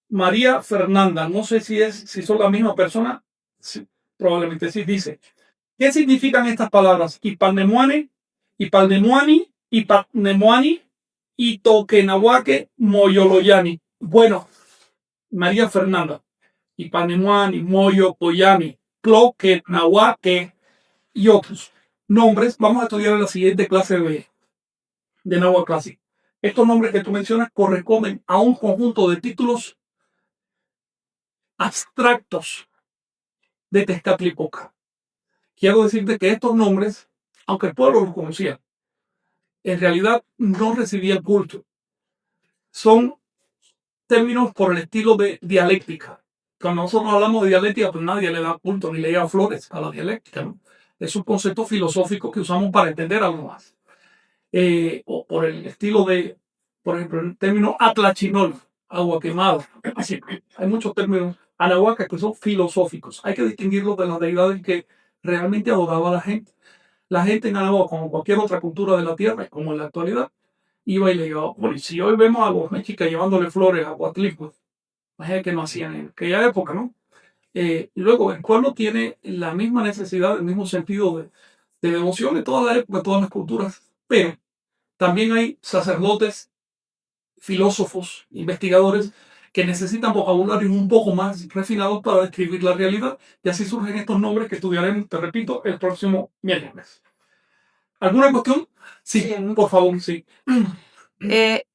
María Fernanda, no sé si son la misma persona, sí, probablemente sí, dice, ¿qué significan estas palabras? Ipalnemuane, Ipalnemuani, Ipalnemuani, Itokenahuaque, Moyoloyani. Bueno, María Fernanda, Ipalnemuani, Moyo, Poyani, Tloquenahuaque y otros nombres, vamos a estudiar en la siguiente clase de Nahuatl Classic. Estos nombres que tú mencionas corresponden a un conjunto de títulos abstractos de Tezcatlipoca. Quiero decirte que estos nombres, aunque el pueblo los conocía, en realidad no recibían culto. Son términos por el estilo de dialéctica. Cuando nosotros hablamos de dialéctica, pues nadie le da culto ni le da flores a la dialéctica, ¿no? Es un concepto filosófico que usamos para entender algo más. O por el estilo de, por ejemplo, el término atlachinol, agua quemada. Así, hay muchos términos anahuacas que son filosóficos. Hay que distinguirlos de las deidades que realmente adoraba la gente. La gente en Anahuac, como cualquier otra cultura de la tierra, como en la actualidad, iba y le llevaba flores. Si hoy vemos a los mexicas llevándole flores a Coatlicue, imagínate que no hacían en aquella época, ¿no? Luego, el pueblo tiene la misma necesidad, el mismo sentido de devoción de toda la época, de todas las culturas, pero también hay sacerdotes, filósofos, investigadores que necesitan vocabularios un poco más refinados para describir la realidad, y así surgen estos nombres que estudiaremos, te repito, el próximo miércoles. ¿Alguna cuestión? Sí, por favor, sí.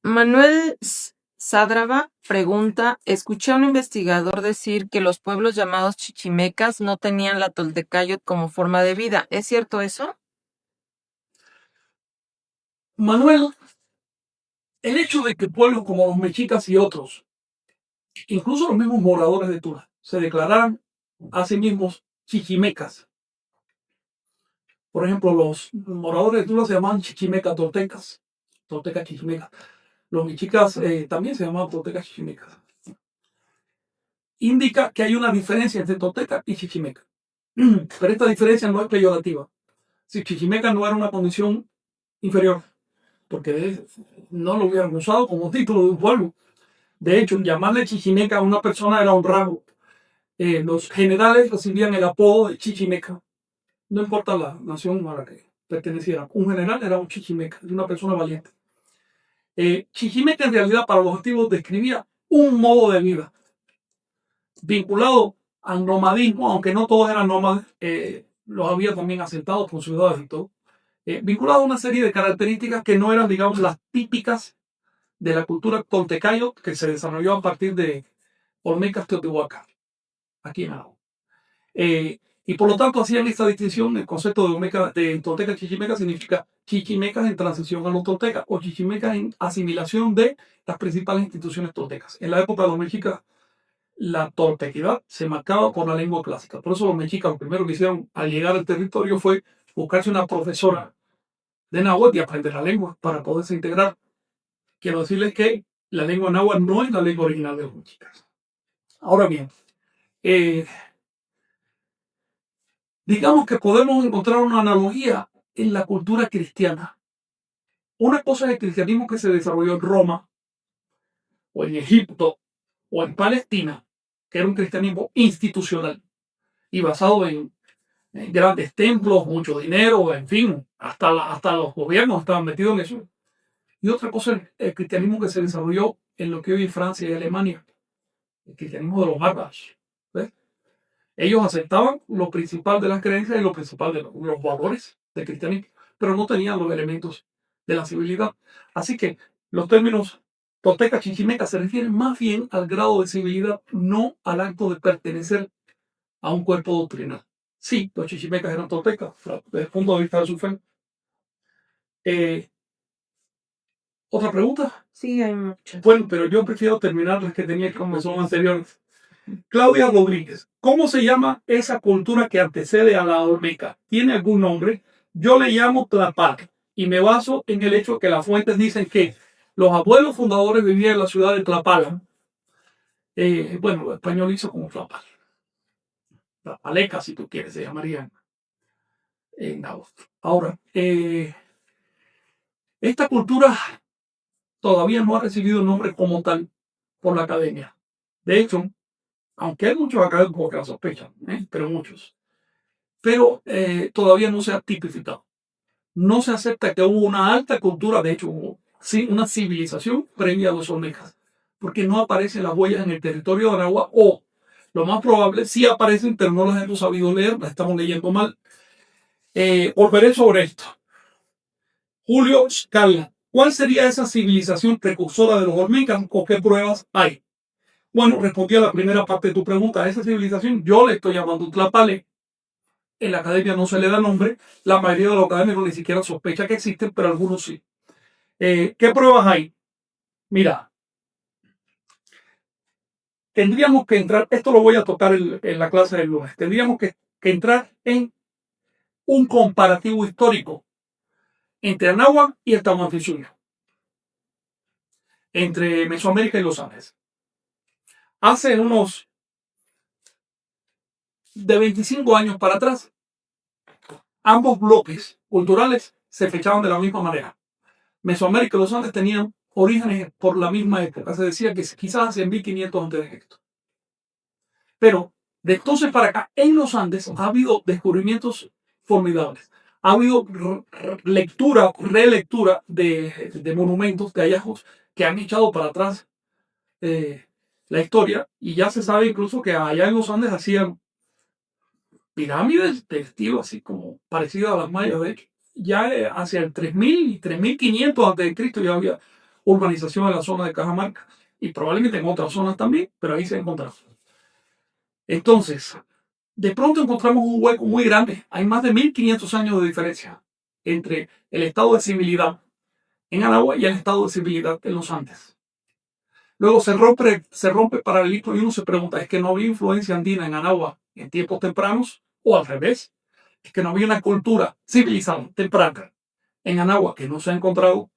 Manuel Sádraba pregunta, escuché a un investigador decir que los pueblos llamados chichimecas no tenían la Toltecayot como forma de vida. ¿Es cierto eso? Manuel, el hecho de que pueblos como los mexicas y otros, incluso los mismos moradores de Tula, se declararan a sí mismos chichimecas. Por ejemplo, los moradores de Tula se llamaban chichimecas toltecas, toltecas chichimecas. Los mexicas también se llamaban toltecas chichimecas. Indica que hay una diferencia entre tolteca y chichimeca. Pero esta diferencia no es peyorativa. Si chichimeca no era una condición inferior, porque no lo hubieran usado como título de un pueblo. De hecho, llamarle chichimeca a una persona era un rango. Los generales recibían el apodo de chichimeca. No importa la nación a la que perteneciera. Un general era un chichimeca, una persona valiente. Chichimeca en realidad para los antiguos describía un modo de vida vinculado al nomadismo, aunque no todos eran nómades, los había también asentados con ciudades y todo, vinculado a una serie de características que no eran, digamos, las típicas de la cultura toltecayo que se desarrolló a partir de Olmecas Teotihuacán, aquí en Aragua. Y por lo tanto hacían esta distinción. El concepto de Olmeca, de tolteca chichimeca significa chichimecas en transición a los toltecas o chichimecas en asimilación de las principales instituciones toltecas. En la época de los mexicas, la toltequidad se marcaba por la lengua clásica. Por eso los mexicas lo primero que hicieron al llegar al territorio fue buscarse una profesora de náhuatl y aprender la lengua para poderse integrar. Quiero decirles que la lengua náhuatl no es la lengua original de los mexicas. Ahora bien, digamos que podemos encontrar una analogía en la cultura cristiana. Una cosa es el cristianismo que se desarrolló en Roma, o en Egipto, o en Palestina, que era un cristianismo institucional y basado en grandes templos, mucho dinero, en fin, hasta los gobiernos estaban metidos en eso. Y otra cosa es el cristianismo que se desarrolló en lo que hoy es Francia y Alemania, el cristianismo de los bárbaros. ¿Ves? Ellos aceptaban lo principal de las creencias y lo principal de los valores del cristianismo, pero no tenían los elementos de la civilidad. Así que los términos tolteca chichimeca se refieren más bien al grado de civilidad, no al acto de pertenecer a un cuerpo doctrinal. Sí, los chichimecas eran toltecas, desde el punto de vista de su fe. ¿Otra pregunta? Sí, hay muchas. Bueno, pero yo prefiero terminar las que tenía como son anteriores. Claudia Rodríguez, ¿cómo se llama esa cultura que antecede a la olmeca? ¿Tiene algún nombre? Yo le llamo Tlapal y me baso en el hecho que las fuentes dicen que los abuelos fundadores vivían en la ciudad de Tlapala. Bueno, lo españolizo como Tlapal. Tlapaleca, si tú quieres, se llamarían en náhuatl. Ahora, esta cultura todavía no ha recibido nombre como tal por la academia. De hecho, aunque hay muchos académicos que la sospechan, pero muchos, pero todavía no se ha tipificado. No se acepta que hubo una alta cultura, de hecho hubo una civilización previa a los olmecas, porque no aparecen las huellas en el territorio de Aragua, o lo más probable, sí aparecen, pero no las hemos sabido leer, las estamos leyendo mal. Volveré sobre esto. Julio Scala, ¿cuál sería esa civilización precursora de los olmecas o qué pruebas hay? Bueno, respondí a la primera parte de tu pregunta. A esa civilización yo le estoy llamando Tlapale. En la academia no se le da nombre. La mayoría de los académicos ni siquiera sospecha que existen, pero algunos sí. ¿Qué pruebas hay? Mira, tendríamos que entrar, esto lo voy a tocar en la clase del lunes, tendríamos que entrar en un comparativo histórico entre Anáhuac y el Tahuantinsuyo, entre Mesoamérica y los Andes. Hace unos de 25 años para atrás, ambos bloques culturales se fechaban de la misma manera. Mesoamérica y los Andes tenían orígenes por la misma época. Se decía que quizás hace 1500 a.C. Pero de entonces para acá, en los Andes ha habido descubrimientos formidables. Ha habido lectura, relectura de monumentos, de hallazgos que han echado para atrás la historia, y ya se sabe incluso que allá en los Andes hacían pirámides de estilo así como parecido a las mayas. De hecho, ya hacia el 3000 y 3500 a.C. ya había urbanización en la zona de Cajamarca y probablemente en otras zonas también, pero ahí se encontraron. Entonces, de pronto encontramos un hueco muy grande. Hay más de 1500 años de diferencia entre el estado de civilidad en Anagua y el estado de civilidad en los Andes. Luego se rompe paralelismo y uno se pregunta, ¿es que no había influencia andina en Anagua en tiempos tempranos? O al revés, ¿es que no había una cultura civilizada temprana en Anagua que no se ha encontrado?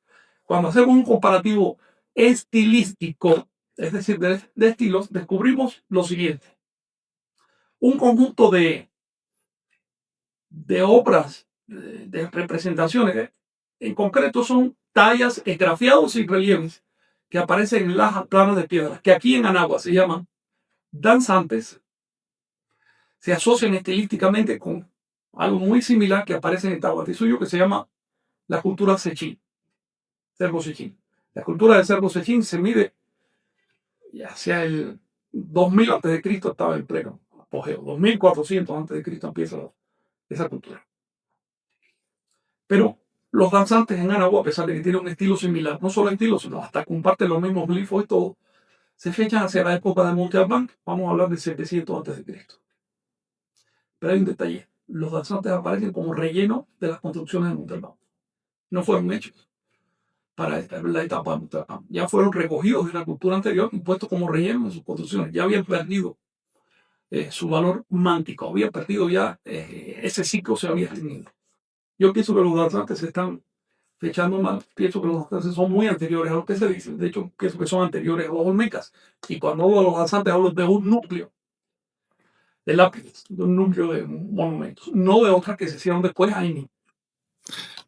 Cuando hacemos un comparativo estilístico, es decir, de estilos, descubrimos lo siguiente. Un conjunto de obras, de representaciones, en concreto son tallas, esgrafiados y relieves que aparecen en las planas de piedra, que aquí en Anagua se llaman danzantes, se asocian estilísticamente con algo muy similar que aparece en Tahuantinsuyo, que se llama la cultura Sechín, Cerro Sechín. La cultura del Cerro Sechín se mide hacia el 2000 a.C. estaba en pleno apogeo, 2400 a.C. empieza esa cultura. Pero los danzantes en Anagua, a pesar de que tienen un estilo similar, no solo estilo, sino hasta comparten los mismos glifos y todo, se fechan hacia la época de Monte Albán, vamos a hablar de 700 a.C. Pero hay un detalle, los danzantes aparecen como relleno de las construcciones de Monte Albán. No fueron hechos para la etapa de Monte Albán. Ya fueron recogidos de la cultura anterior y puestos como relleno de sus construcciones. Ya habían perdido su valor mántico, había perdido ya ese ciclo se había extinguido. Yo pienso que los danzantes se están fechando mal, pienso que los danzantes son muy anteriores a lo que se dice, de hecho pienso que son anteriores a los olmecas, y cuando hablo de los danzantes hablo de un núcleo de lápides, de un núcleo de monumentos, no de otras que se hicieron después ahí.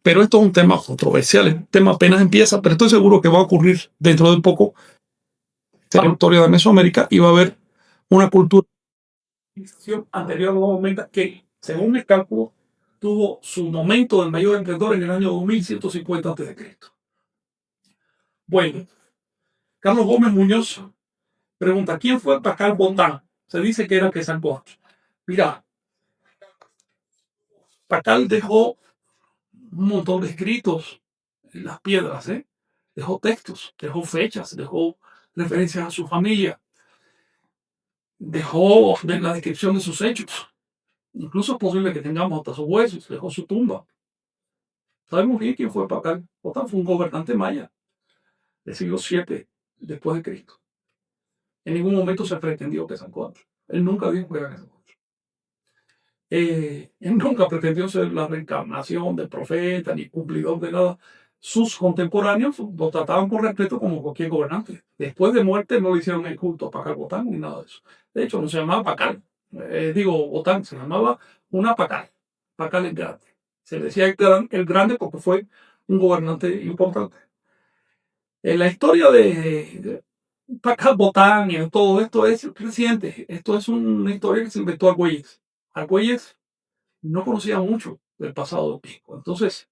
Pero esto es un tema controversial, el tema apenas empieza, pero estoy seguro que va a ocurrir dentro de poco en la historia de Mesoamérica y va a haber una cultura anterior a los olmecas que, según mi cálculo, tuvo su momento del mayor esplendor en el año 2150 a.C. Bueno, Carlos Gómez Muñoz pregunta, ¿quién fue Pacal Botán? Se dice que era Quetzalcóatl. Mira, Pacal dejó un montón de escritos en las piedras, dejó textos, dejó fechas, dejó referencias a su familia, dejó la descripción de sus hechos. Incluso es posible que tengamos hasta sus huesos, dejó su tumba. Sabemos bien quién fue Pacal Botán, fue un gobernante maya del siglo VII después de Cristo. En ningún momento se pretendió Quetzalcóatl. Él nunca dijo que era Quetzalcóatl. Él nunca pretendió ser la reencarnación del profeta ni cumplidor de nada. Sus contemporáneos lo trataban con respeto como cualquier gobernante. Después de muerte no le hicieron el culto a Pacal Botán ni nada de eso. De hecho, no se llamaba Pacal. Botán, se llamaba una Pacal. Pacal el Grande. Se le decía el Grande porque fue un gobernante importante. En la historia de Pacal Botán y todo esto es reciente. Esto es una historia que se inventó Argüelles. Argüelles no conocía mucho del pasado de México. Entonces,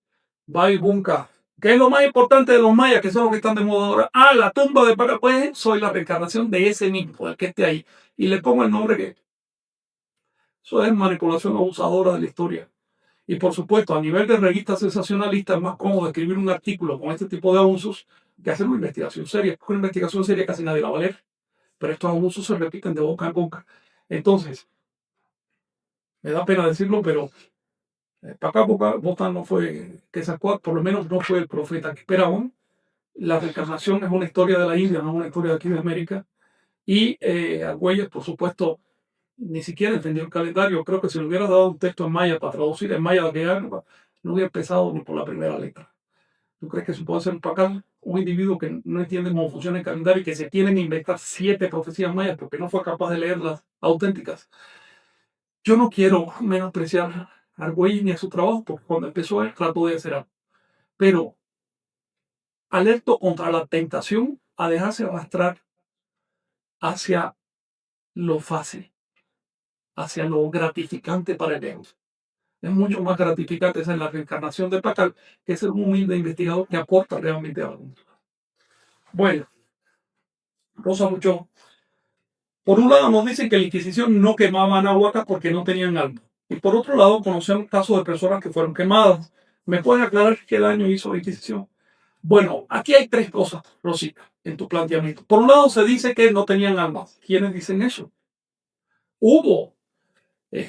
va y busca. ¿Qué es lo más importante de los mayas? Que son los que están de moda ahora. Ah, la tumba de Pacal. Pues soy la reencarnación de ese mismo, el que esté ahí. Y le pongo el nombre que. Eso es manipulación abusadora de la historia. Y por supuesto, a nivel de revista sensacionalista, es más cómodo escribir un artículo con este tipo de abusos que hacer una investigación seria. Una investigación seria casi nadie la va a leer. Pero estos abusos se repiten de boca en boca. Entonces, me da pena decirlo, pero Pacal Botán no fue Quetzalcóatl, por lo menos no fue el profeta que esperaban. La reencarnación es una historia de la India, no es una historia de aquí de América. Y Argüelles, por supuesto, ni siquiera entendió el calendario. Creo que si le hubiera dado un texto en maya para traducir en maya de aquella época, no hubiera empezado ni por la primera letra. ¿Tú crees que se puede hacer un Pacal? Un individuo que no entiende cómo funciona el calendario y que se tienen que inventar 7 profecías mayas porque no fue capaz de leer las auténticas. Yo no quiero menospreciar a Argüelles ni a su trabajo, porque cuando empezó él trató de hacer algo. Pero alerto contra la tentación a dejarse arrastrar hacia lo fácil, hacia lo gratificante para el ego. Es mucho más gratificante ser la reencarnación de Pacal que ser un humilde investigador que aporta realmente algo. Bueno, Rosa Mucho. Por un lado nos dicen que la Inquisición no quemaba Anahuaca porque no tenían alma. Y por otro lado conocemos casos de personas que fueron quemadas. ¿Me puedes aclarar qué daño hizo la Inquisición? Bueno, aquí hay 3 cosas, Rosita, en tu planteamiento. Por un lado se dice que no tenían almas. ¿Quiénes dicen eso? Hubo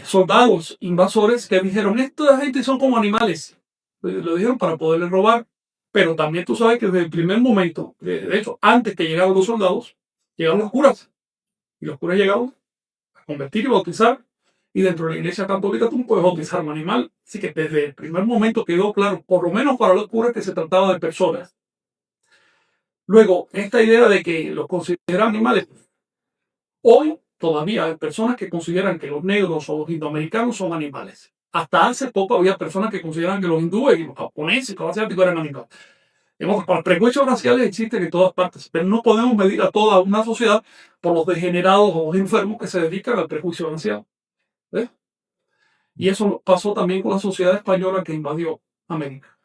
soldados invasores que dijeron, esta gente son como animales. Lo dijeron para poderles robar. Pero también tú sabes que desde el primer momento, de hecho, antes que llegaron los soldados, llegaron los curas. Y los curas llegaron a convertir y bautizar. Y dentro de la iglesia católica tú no puedes bautizar a un animal. Así que desde el primer momento quedó claro, por lo menos para los curas, que se trataba de personas. Luego, esta idea de que los consideran animales. Hoy todavía hay personas que consideran que los negros o los indoamericanos son animales. Hasta hace poco había personas que consideraban que los hindúes y los japoneses y los asiáticos eran animales. Los prejuicios raciales existen en todas partes, pero no podemos medir a toda una sociedad por los degenerados o los enfermos que se dedican al prejuicio racial. ¿Ves? Y eso pasó también con la sociedad española que invadió América.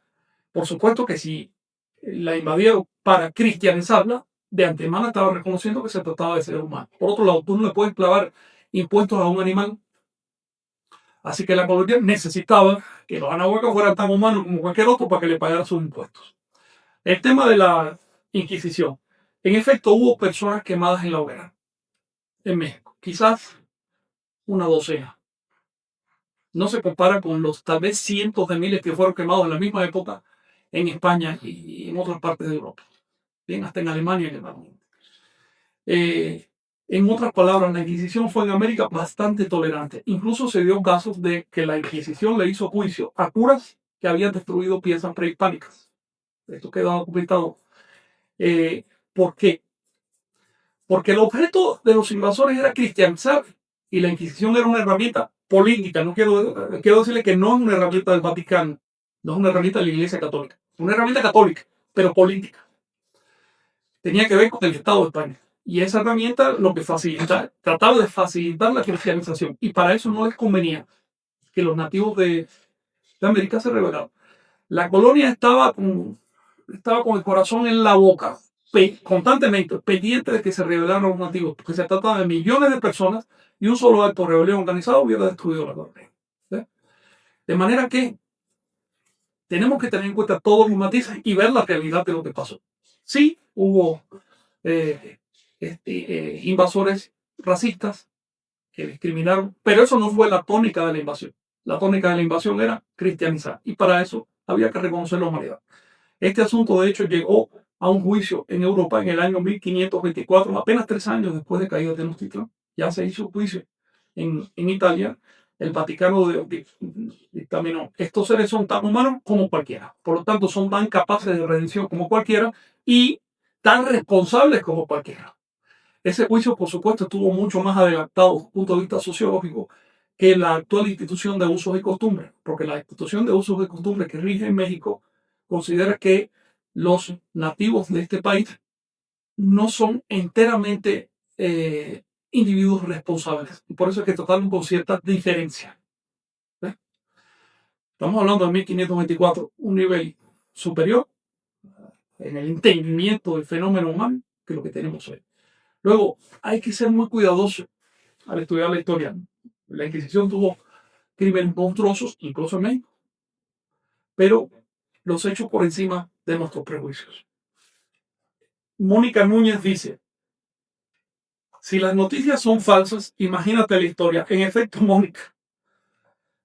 Por supuesto que si la invadieron para cristianizarla, de antemano estaba reconociendo que se trataba de seres humanos. Por otro lado, tú no le puedes clavar impuestos a un animal. Así que la colonia necesitaba que los anahuacas fueran tan humanos como cualquier otro para que le pagaran sus impuestos. El tema de la Inquisición. En efecto, hubo personas quemadas en la hoguera en México. Quizás una docena. No se compara con los tal vez cientos de miles que fueron quemados en la misma época en España y en otras partes de Europa. Bien, hasta en Alemania quemaron. En otras palabras, la Inquisición fue en América bastante tolerante. Incluso se dio casos de que la Inquisición le hizo juicio a curas que habían destruido piezas prehispánicas. Esto queda documentado. ¿Por qué? Porque el objeto de los invasores era cristianizar y la Inquisición era una herramienta política. No quiero decirle que no es una herramienta del Vaticano, no es una herramienta de la Iglesia Católica, una herramienta católica, pero política. Tenía que ver con el Estado de España. Y esa herramienta lo que trataba de facilitar la cristianización. Y para eso no les convenía que los nativos de América se rebelaran. La colonia estaba con el corazón en la boca, constantemente pendiente de que se rebelaran los nativos, porque se trataba de millones de personas y un solo acto de rebelión organizado hubiera destruido la colonia. ¿Sí? De manera que tenemos que tener en cuenta todos los matices y ver la realidad de lo que pasó. Sí, hubo invasores racistas que discriminaron, pero eso no fue la tónica de la invasión. La tónica de la invasión era cristianizar y para eso había que reconocer la humanidad. Este asunto, de hecho, llegó a un juicio en Europa en el año 1524, apenas 3 años después de caída de Tenochtitlan. Ya se hizo juicio en Italia. El Vaticano dictaminó: estos seres son tan humanos como cualquiera. Por lo tanto, son tan capaces de redención como cualquiera y tan responsables como cualquiera. Ese juicio, por supuesto, estuvo mucho más adelantado desde el punto de vista sociológico que la actual institución de usos y costumbres, porque la institución de usos y costumbres que rige en México considera que los nativos de este país no son enteramente individuos responsables. Y por eso hay que tratarlos con cierta diferencia. ¿Ves? Estamos hablando de 1524, un nivel superior en el entendimiento del fenómeno humano que lo que tenemos hoy. Luego, hay que ser muy cuidadoso al estudiar la historia. La Inquisición tuvo crímenes monstruosos, incluso en México, pero los hechos por encima de nuestros prejuicios. Mónica Núñez dice: si las noticias son falsas, imagínate la historia. En efecto, Mónica,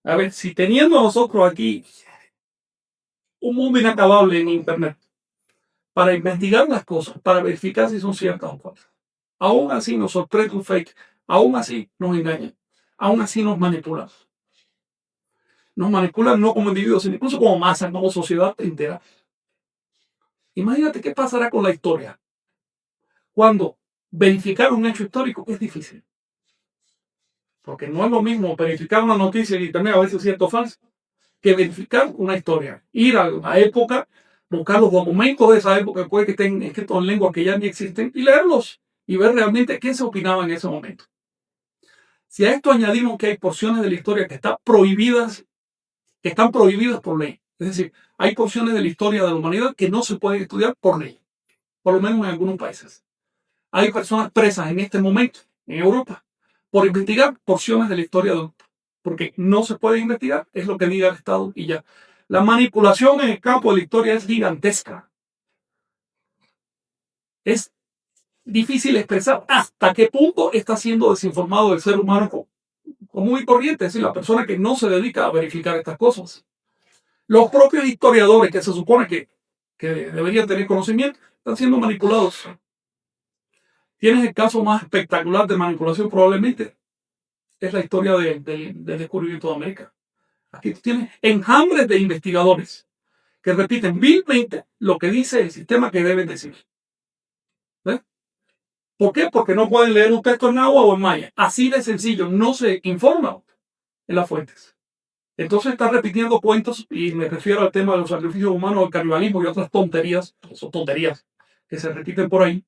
a ver, si teniendo nosotros aquí un mundo inacabable en Internet para investigar las cosas, para verificar si son ciertas o falsas, aún así nos sorprende un fake, aún así nos engañan, aún así nos manipulan. Nos manipulan no como individuos, sino incluso como masa, como sociedad entera. Imagínate qué pasará con la historia cuando verificar un hecho histórico es difícil. Porque no es lo mismo verificar una noticia en Internet, a veces es cierto o falso, que verificar una historia. Ir a la época, buscar los documentos de esa época, puede que estén escritos en lenguas que ya ni existen, y leerlos y ver realmente qué se opinaba en ese momento. Si a esto añadimos que hay porciones de la historia que están prohibidas por ley, es decir, hay porciones de la historia de la humanidad que no se pueden estudiar por ley, por lo menos en algunos países. Hay personas presas en este momento en Europa por investigar porciones de la historia de Europa, porque no se puede investigar, es lo que diga el Estado y ya. La manipulación en el campo de la historia es gigantesca. Es difícil expresar hasta qué punto está siendo desinformado el ser humano común y corriente, es decir, la persona que no se dedica a verificar estas cosas. Los propios historiadores, que se supone que que deberían tener conocimiento, están siendo manipulados. Tienes el caso más espectacular de manipulación probablemente, es la historia del descubrimiento de América. Aquí tú tienes enjambres de investigadores que repiten vilmente lo que dice el sistema que deben decir. ¿Ves? ¿Por qué? Porque no pueden leer un texto en náhuatl o en maya. Así de sencillo, no se informan en las fuentes. Entonces está repitiendo cuentos, y me refiero al tema de los sacrificios humanos, el canibalismo y otras tonterías, son tonterías que se repiten por ahí,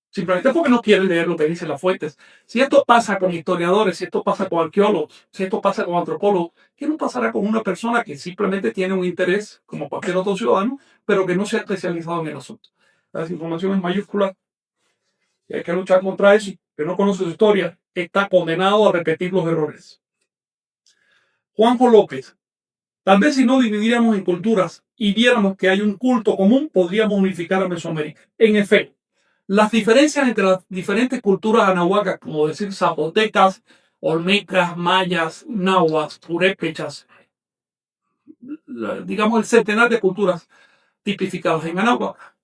simplemente porque no quieren leer lo que dicen las fuentes. Si esto pasa con historiadores, si esto pasa con arqueólogos, si esto pasa con antropólogos, ¿qué no pasará con una persona que simplemente tiene un interés, como cualquier otro ciudadano, pero que no se ha especializado en el asunto? La desinformación es mayúscula y hay que luchar contra eso. Que no conoce su historia está condenado a repetir los errores. Juanjo López. Tal vez si no dividiéramos en culturas y viéramos que hay un culto común, podríamos unificar a Mesoamérica. En efecto, las diferencias entre las diferentes culturas anahuacas, como decir zapotecas, olmecas, mayas, nahuas, purépechas, digamos el centenar de culturas tipificadas en Anáhuac,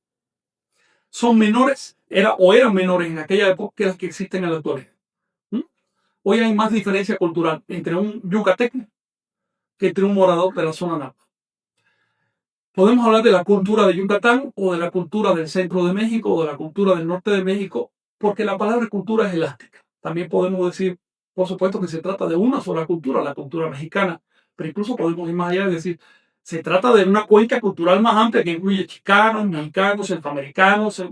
son menores, eran menores en aquella época que las que existen en la actualidad. ¿Mm? Hoy hay más diferencia cultural entre un yucateco que entre un morador de la zona náhuatl. Podemos hablar de la cultura de Yucatán o de la cultura del centro de México o de la cultura del norte de México, porque la palabra cultura es elástica. También podemos decir, por supuesto, que se trata de una sola cultura, la cultura mexicana, pero incluso podemos ir más allá y decir, se trata de una cuenca cultural más amplia que incluye chicanos, mexicanos, centroamericanos,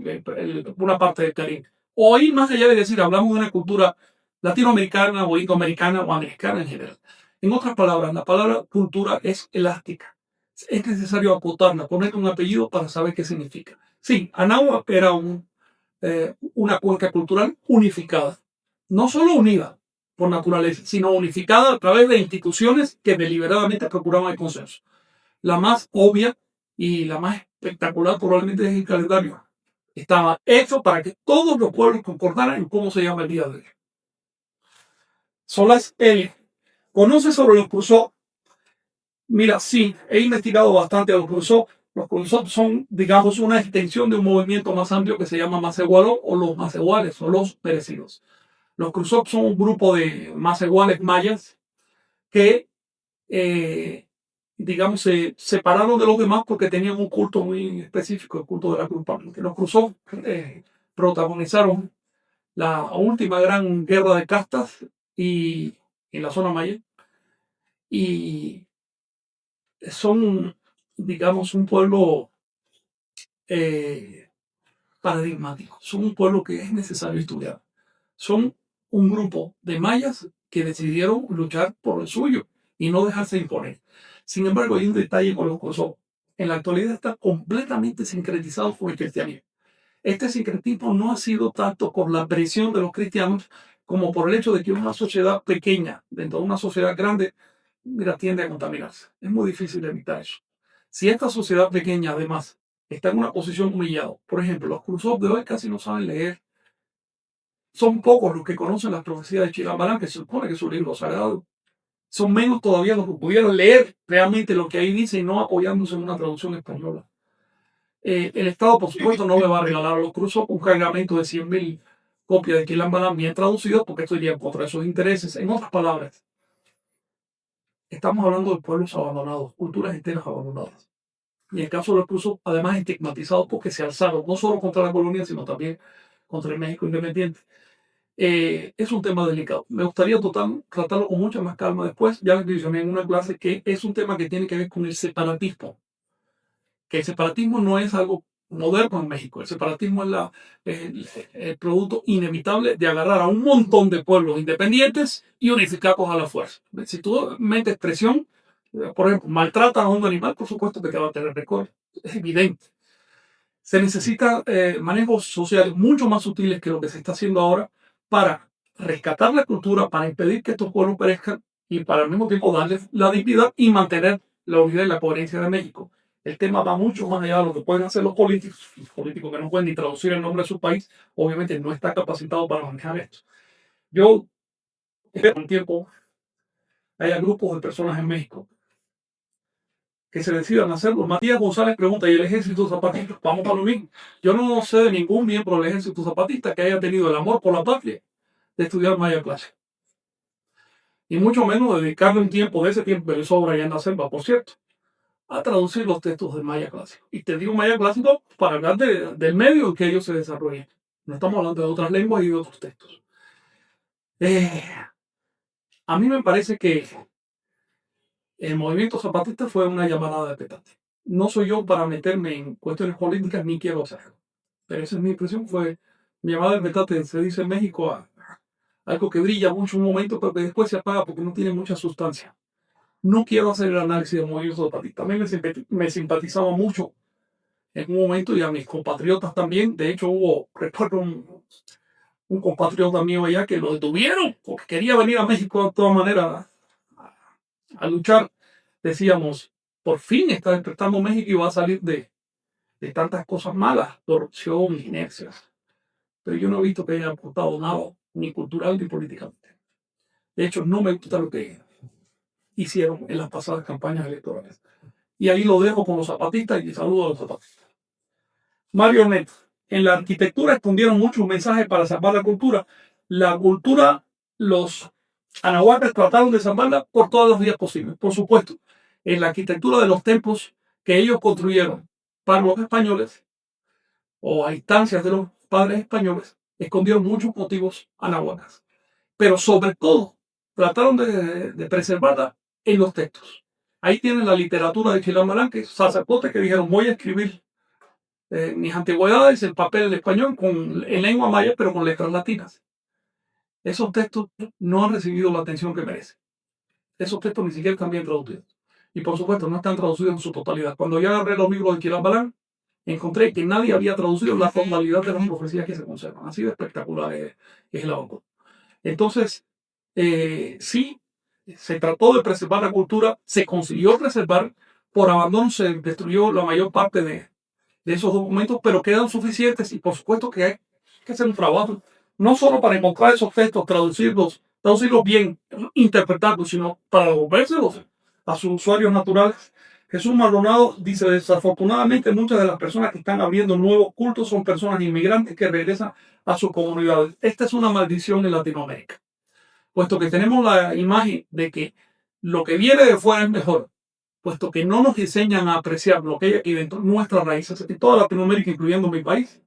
una parte del Caribe. O ir más allá y decir, hablamos de una cultura latinoamericana o indoamericana o americana en general. En otras palabras, la palabra cultura es elástica. Es necesario acotarla, poner un apellido para saber qué significa. Sí, Anáhuac era una cuenca cultural unificada, no solo unida por naturaleza, sino unificada a través de instituciones que deliberadamente procuraban el consenso. La más obvia y la más espectacular probablemente es el calendario. Estaba hecho para que todos los pueblos concordaran en cómo se llama el día de hoy. Solás L. ¿Conoce sobre los Cruzó? Mira, sí, he investigado bastante a los Cruzó. Los Cruzó son, digamos, una extensión de un movimiento más amplio que se llama Macehualó o los Macehuales o los Perecidos. Los Cruzó son un grupo de Macehuales mayas que, digamos, se separaron de los demás porque tenían un culto muy específico, el culto de la Cruz. Los Cruzó protagonizaron la última gran guerra de castas y, en la zona maya y son, digamos, un pueblo eh, paradigmático. Son un pueblo que es necesario estudiar. Son un grupo de mayas que decidieron luchar por el suyo y no dejarse imponer. Sin embargo, hay un detalle con los Kosovo. En la actualidad está completamente sincretizado por el cristianismo. Este sincretismo no ha sido tanto por la presión de los cristianos como por el hecho de que una sociedad pequeña, dentro de una sociedad grande, mira, tiende a contaminarse. Es muy difícil evitar eso. Si esta sociedad pequeña, además, está en una posición humillada, por ejemplo, los cursos de hoy casi no saben leer. Son pocos los que conocen las profecías de Chilambalán, que se supone que es un libro sagrado. Son menos todavía los que pudieran leer realmente lo que ahí dice y no apoyándose en una traducción española. El Estado, por supuesto, no le va a regalar a los cruzos un cargamento de 100.000 copias de Quilambalán bien traducidas porque esto iría contra esos intereses. En otras palabras, estamos hablando de pueblos abandonados, culturas enteras abandonadas. Y en el caso de los cruzos, además estigmatizados porque se alzaron no solo contra la colonia, sino también contra el México independiente. Es un tema delicado. Me gustaría tratarlo con mucha más calma después. Ya les mencioné en una clase que es un tema que tiene que ver con el separatismo. Que el separatismo no es algo moderno en México. El separatismo es el producto inevitable de agarrar a un montón de pueblos independientes y unificarlos a la fuerza. Si tú metes presión, por ejemplo, maltratas a un animal, por supuesto que te va a tener récord. Es evidente. Se necesitan manejos sociales mucho más sutiles que lo que se está haciendo ahora para rescatar la cultura, para impedir que estos pueblos perezcan y para al mismo tiempo darles la dignidad y mantener la unidad y la coherencia de México. El tema va mucho más allá de lo que pueden hacer los políticos que no pueden ni traducir el nombre de su país, obviamente no está capacitado para manejar esto. Yo espero que un tiempo haya grupos de personas en México que se decidan hacerlo. Matías González pregunta, ¿y el ejército zapatista? Vamos para lo mismo. Yo no sé de ningún miembro del ejército zapatista que haya tenido el amor por la patria de estudiar maya clásica. Y mucho menos dedicarle un tiempo, de ese tiempo que le sobra allá en la selva, por cierto, a traducir los textos del maya clásico. Y te digo maya clásico para hablar del medio en que ellos se desarrollan. No estamos hablando de otras lenguas y de otros textos. A mí me parece que el movimiento zapatista fue una llamada de petate. No soy yo para meterme en cuestiones políticas, ni quiero hacerlo. Pero esa es mi impresión, fue mi llamada de petate, se dice en México, a algo que brilla mucho un momento, pero que después se apaga porque no tiene mucha sustancia. No quiero hacer el análisis del movimiento zapatista. A mí me simpatizaba mucho en un momento y a mis compatriotas también. De hecho, recuerdo un compatriota mío allá que lo detuvieron porque quería venir a México de todas maneras a luchar. Decíamos, por fin está despertando México y va a salir de tantas cosas malas, corrupción, inercias. Pero yo no he visto que haya aportado nada, ni cultural ni políticamente. De hecho, no me gusta lo que hicieron en las pasadas campañas electorales. Y ahí lo dejo con los zapatistas y saludo a los zapatistas. Mario Net, en la arquitectura escondieron muchos mensajes para salvar la cultura. La cultura, los anahuacas trataron de salvarla por todas las vías posibles. Por supuesto, en la arquitectura de los templos que ellos construyeron para los españoles, o a instancias de los padres españoles, escondieron muchos motivos anahuacas. Pero sobre todo, trataron de preservarla en los textos. Ahí tienen la literatura de Chilam Balanque, sacerdotes que dijeron, voy a escribir mis antigüedades, el papel en español, en lengua maya, pero con letras latinas. Esos textos no han recibido la atención que merecen. Esos textos ni siquiera están bien traducidos. Y por supuesto, no están traducidos en su totalidad. Cuando yo agarré los libros de Chilam Balanque, encontré que nadie había traducido la totalidad de las profecías que se conservan. Así de espectacular es el autor. Entonces, sí, se trató de preservar la cultura, se consiguió preservar, por abandono se destruyó la mayor parte de esos documentos, pero quedan suficientes y por supuesto que hay que hacer un trabajo, no solo para encontrar esos textos, traducirlos bien, interpretarlos, sino para devolvérselos a sus usuarios naturales. Jesús Maldonado dice, desafortunadamente muchas de las personas que están abriendo nuevos cultos son personas inmigrantes que regresan a sus comunidades. Esta es una maldición en Latinoamérica, puesto que tenemos la imagen de que lo que viene de fuera es mejor, puesto que no nos enseñan a apreciar lo que hay aquí dentro, nuestras raíces, en toda Latinoamérica, incluyendo mi país.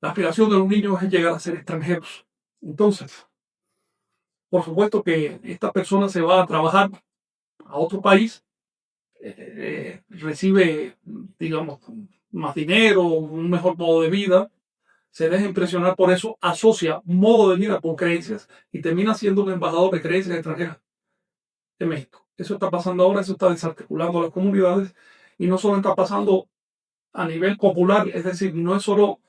La aspiración de los niños es llegar a ser extranjeros. Entonces, por supuesto que esta persona se va a trabajar a otro país, recibe, digamos, más dinero, un mejor modo de vida, se deja impresionar por eso, asocia modo de vida con creencias y termina siendo un embajador de creencias extranjeras de México. Eso está pasando ahora, eso está desarticulando las comunidades y no solo está pasando a nivel popular, es decir, no es solo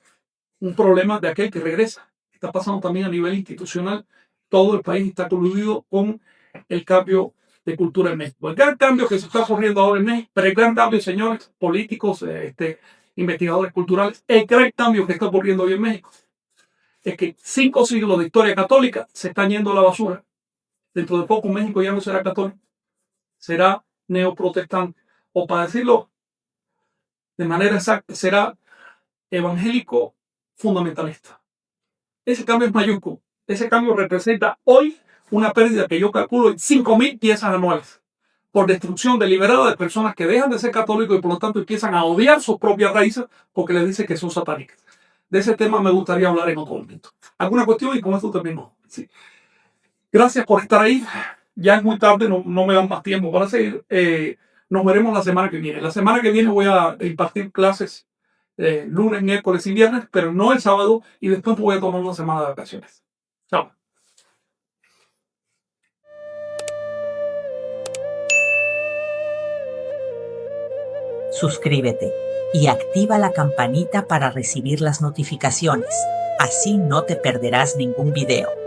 un problema de aquel que regresa, está pasando también a nivel institucional. Todo el país está coludido con el cambio de cultura en México. El gran cambio que se está ocurriendo ahora en México, pero el gran cambio, señores políticos, investigadores culturales, el gran cambio que está ocurriendo hoy en México es que 5 siglos de historia católica se están yendo a la basura. Dentro de poco México ya no será católico, será neoprotestante, o para decirlo de manera exacta, será evangélico fundamentalista. Ese cambio es mayúsculo. Ese cambio representa hoy una pérdida que yo calculo en 5.000 piezas anuales por destrucción deliberada de personas que dejan de ser católicos y por lo tanto empiezan a odiar sus propias raíces porque les dicen que son satánicas. De ese tema me gustaría hablar en otro momento. ¿Alguna cuestión? Y con esto termino. Sí. Gracias por estar ahí. Ya es muy tarde, no me dan más tiempo para seguir. Nos veremos la semana que viene. La semana que viene voy a impartir clases lunes, miércoles y viernes, pero no el sábado, y después voy a tomar una semana de vacaciones. Chao. Suscríbete y activa la campanita para recibir las notificaciones. Así no te perderás ningún video.